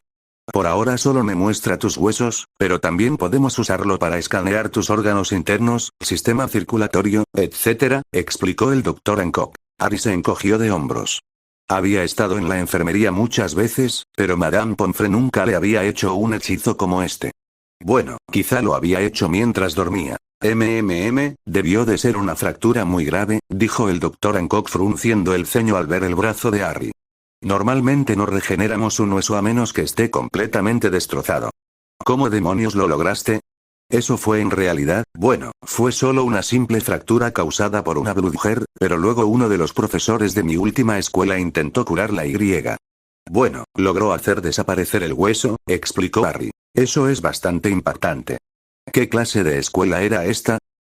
Por ahora solo me muestra tus huesos, pero también podemos usarlo para escanear tus órganos internos, sistema circulatorio, etc., explicó el Dr. Hancock. Harry se encogió de hombros. Había estado en la enfermería muchas veces, pero Madame Pomfrey nunca le había hecho un hechizo como este. Bueno, quizá lo había hecho mientras dormía. Debió de ser una fractura muy grave, dijo el doctor Hancock frunciendo el ceño al ver el brazo de Harry. Normalmente no regeneramos un hueso a menos que esté completamente destrozado. ¿Cómo demonios lo lograste? Eso fue en realidad, bueno, fue solo una simple fractura causada por una bludger, pero luego uno de los profesores de mi última escuela intentó curar la Y. Bueno, logró hacer desaparecer el hueso, explicó Harry. Eso es bastante impactante. ¿Qué clase de escuela era esta?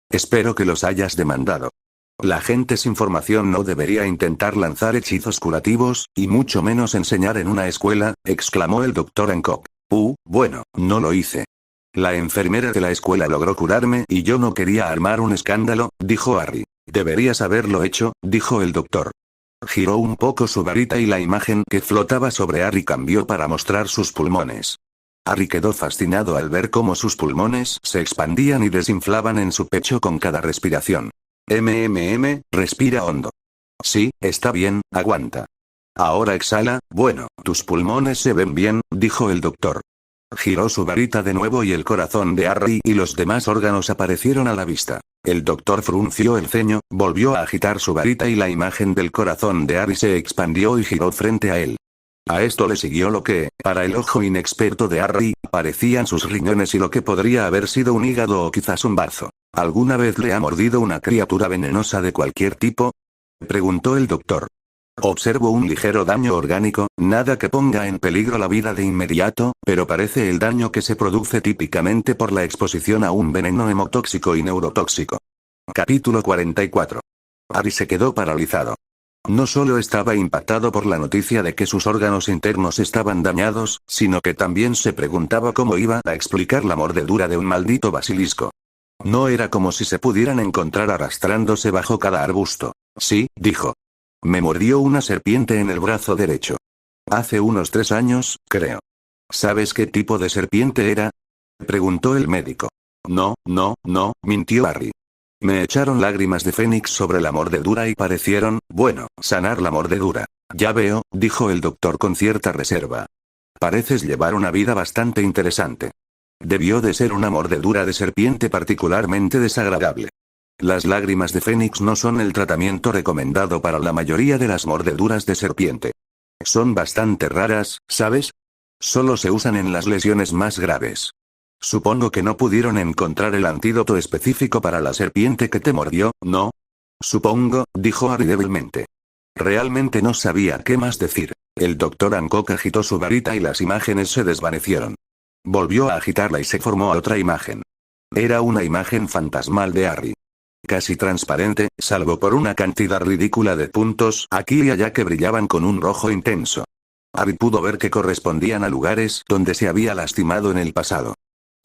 Espero que los hayas demandado. La gente sin formación no debería intentar lanzar hechizos curativos, y mucho menos enseñar en una escuela, exclamó el doctor Hancock. Bueno, no lo hice. La enfermera de la escuela logró curarme y yo no quería armar un escándalo, dijo Harry. Deberías haberlo hecho, dijo el doctor. Giró un poco su varita y la imagen que flotaba sobre Harry cambió para mostrar sus pulmones. Harry quedó fascinado al ver cómo sus pulmones se expandían y desinflaban en su pecho con cada respiración. Respira hondo. Sí, está bien, aguanta. Ahora exhala, bueno, tus pulmones se ven bien, dijo el doctor. Giró su varita de nuevo y el corazón de Harry y los demás órganos aparecieron a la vista. El doctor frunció el ceño, volvió a agitar su varita y la imagen del corazón de Harry se expandió y giró frente a él. A esto le siguió lo que, para el ojo inexperto de Harry, parecían sus riñones y lo que podría haber sido un hígado o quizás un bazo. ¿Alguna vez le ha mordido una criatura venenosa de cualquier tipo? Preguntó el doctor. Observo un ligero daño orgánico, nada que ponga en peligro la vida de inmediato, pero parece el daño que se produce típicamente por la exposición a un veneno hemotóxico y neurotóxico. Capítulo 44. Harry se quedó paralizado. No solo estaba impactado por la noticia de que sus órganos internos estaban dañados, sino que también se preguntaba cómo iba a explicar la mordedura de un maldito basilisco. No era como si se pudieran encontrar arrastrándose bajo cada arbusto. Sí, dijo. Me mordió una serpiente en el brazo derecho. Hace unos 3 años, creo. ¿Sabes qué tipo de serpiente era? Preguntó el médico. No, mintió Harry. Me echaron lágrimas de fénix sobre la mordedura y parecieron, bueno, sanar la mordedura. Ya veo, dijo el doctor con cierta reserva. Pareces llevar una vida bastante interesante. Debió de ser una mordedura de serpiente particularmente desagradable. Las lágrimas de fénix no son el tratamiento recomendado para la mayoría de las mordeduras de serpiente. Son bastante raras, ¿sabes? Solo se usan en las lesiones más graves. Supongo que no pudieron encontrar el antídoto específico para la serpiente que te mordió, ¿no? Supongo, dijo Harry débilmente. Realmente no sabía qué más decir. El doctor Hancock agitó su varita y las imágenes se desvanecieron. Volvió a agitarla y se formó otra imagen. Era una imagen fantasmal de Harry. Casi transparente, salvo por una cantidad ridícula de puntos aquí y allá que brillaban con un rojo intenso. Harry pudo ver que correspondían a lugares donde se había lastimado en el pasado.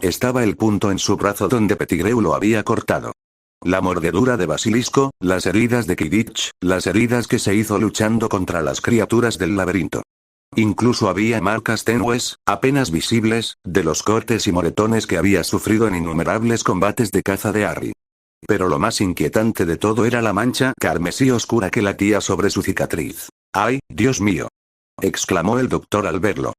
Estaba el punto en su brazo donde Pettigrew lo había cortado. La mordedura de basilisco, las heridas de Quidditch, las heridas que se hizo luchando contra las criaturas del laberinto. Incluso había marcas tenues, apenas visibles, de los cortes y moretones que había sufrido en innumerables combates de caza de Harry. Pero lo más inquietante de todo era la mancha carmesí oscura que latía sobre su cicatriz. ¡Ay, Dios mío! Exclamó el doctor al verlo.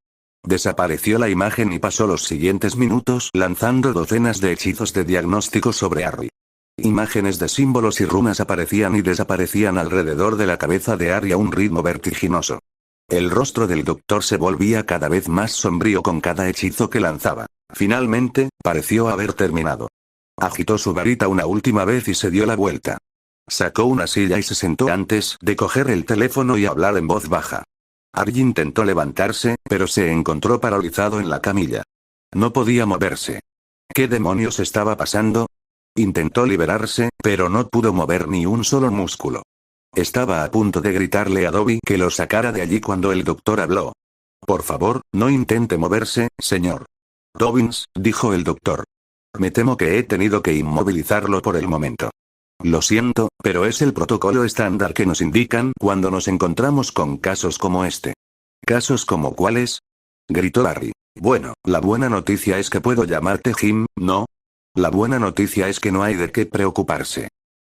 Desapareció la imagen y pasó los siguientes minutos lanzando docenas de hechizos de diagnóstico sobre Harry. Imágenes de símbolos y runas aparecían y desaparecían alrededor de la cabeza de Harry a un ritmo vertiginoso. El rostro del doctor se volvía cada vez más sombrío con cada hechizo que lanzaba. Finalmente, pareció haber terminado. Agitó su varita una última vez y se dio la vuelta. Sacó una silla y se sentó antes de coger el teléfono y hablar en voz baja. Harry intentó levantarse, pero se encontró paralizado en la camilla. No podía moverse. ¿Qué demonios estaba pasando? Intentó liberarse, pero no pudo mover ni un solo músculo. Estaba a punto de gritarle a Dobby que lo sacara de allí cuando el doctor habló. Por favor, no intente moverse, señor. Dobbins, dijo el doctor. Me temo que he tenido que inmovilizarlo por el momento. Lo siento, pero es el protocolo estándar que nos indican cuando nos encontramos con casos como este. ¿Casos como cuáles? Gritó Harry. Bueno, la buena noticia es que puedo llamarte Jim, ¿no? La buena noticia es que no hay de qué preocuparse.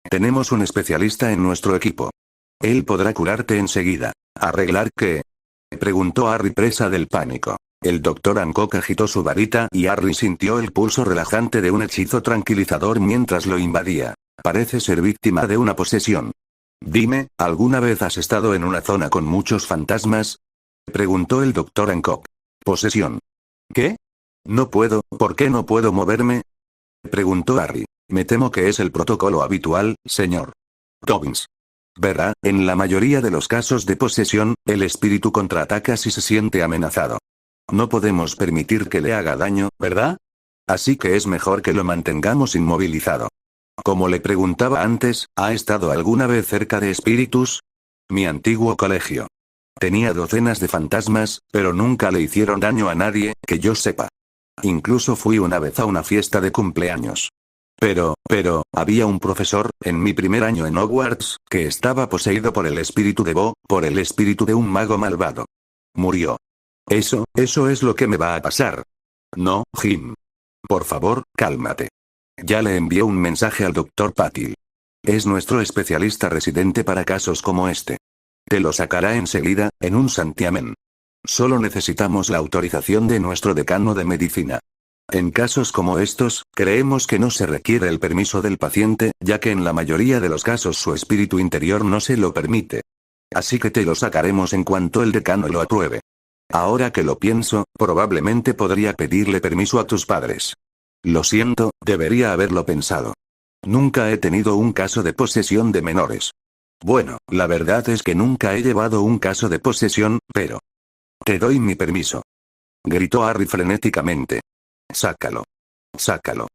Tenemos un especialista en nuestro equipo. Él podrá curarte enseguida. ¿Arreglar qué? Preguntó Harry, presa del pánico. El doctor Hancock agitó su varita y Harry sintió el pulso relajante de un hechizo tranquilizador mientras lo invadía. Parece ser víctima de una posesión. Dime, ¿alguna vez has estado en una zona con muchos fantasmas? Preguntó el doctor Hancock. Posesión. ¿Qué? No puedo, ¿por qué no puedo moverme? Preguntó Harry. Me temo que es el protocolo habitual, señor Dobbins. Verá, en la mayoría de los casos de posesión, el espíritu contraataca si se siente amenazado. No podemos permitir que le haga daño, ¿verdad? Así que es mejor que lo mantengamos inmovilizado. Como le preguntaba antes, ¿ha estado alguna vez cerca de espíritus? Mi antiguo colegio. Tenía docenas de fantasmas, pero nunca le hicieron daño a nadie, que yo sepa. Incluso fui una vez a una fiesta de cumpleaños. Pero, había un profesor, en mi primer año en Hogwarts, que estaba poseído por el espíritu de Bo, por el espíritu de un mago malvado. Murió. Eso es lo que me va a pasar. No, Jim. Por favor, cálmate. Ya le envié un mensaje al doctor Patil. Es nuestro especialista residente para casos como este. Te lo sacará enseguida, en un santiamén. Solo necesitamos la autorización de nuestro decano de medicina. En casos como estos, creemos que no se requiere el permiso del paciente, ya que en la mayoría de los casos su espíritu interior no se lo permite. Así que te lo sacaremos en cuanto el decano lo apruebe. Ahora que lo pienso, probablemente podría pedirle permiso a tus padres. Lo siento, debería haberlo pensado. Nunca he tenido un caso de posesión de menores. Bueno, la verdad es que nunca he llevado un caso de posesión, pero... Te doy mi permiso. Gritó Harry frenéticamente. Sácalo. Sácalo.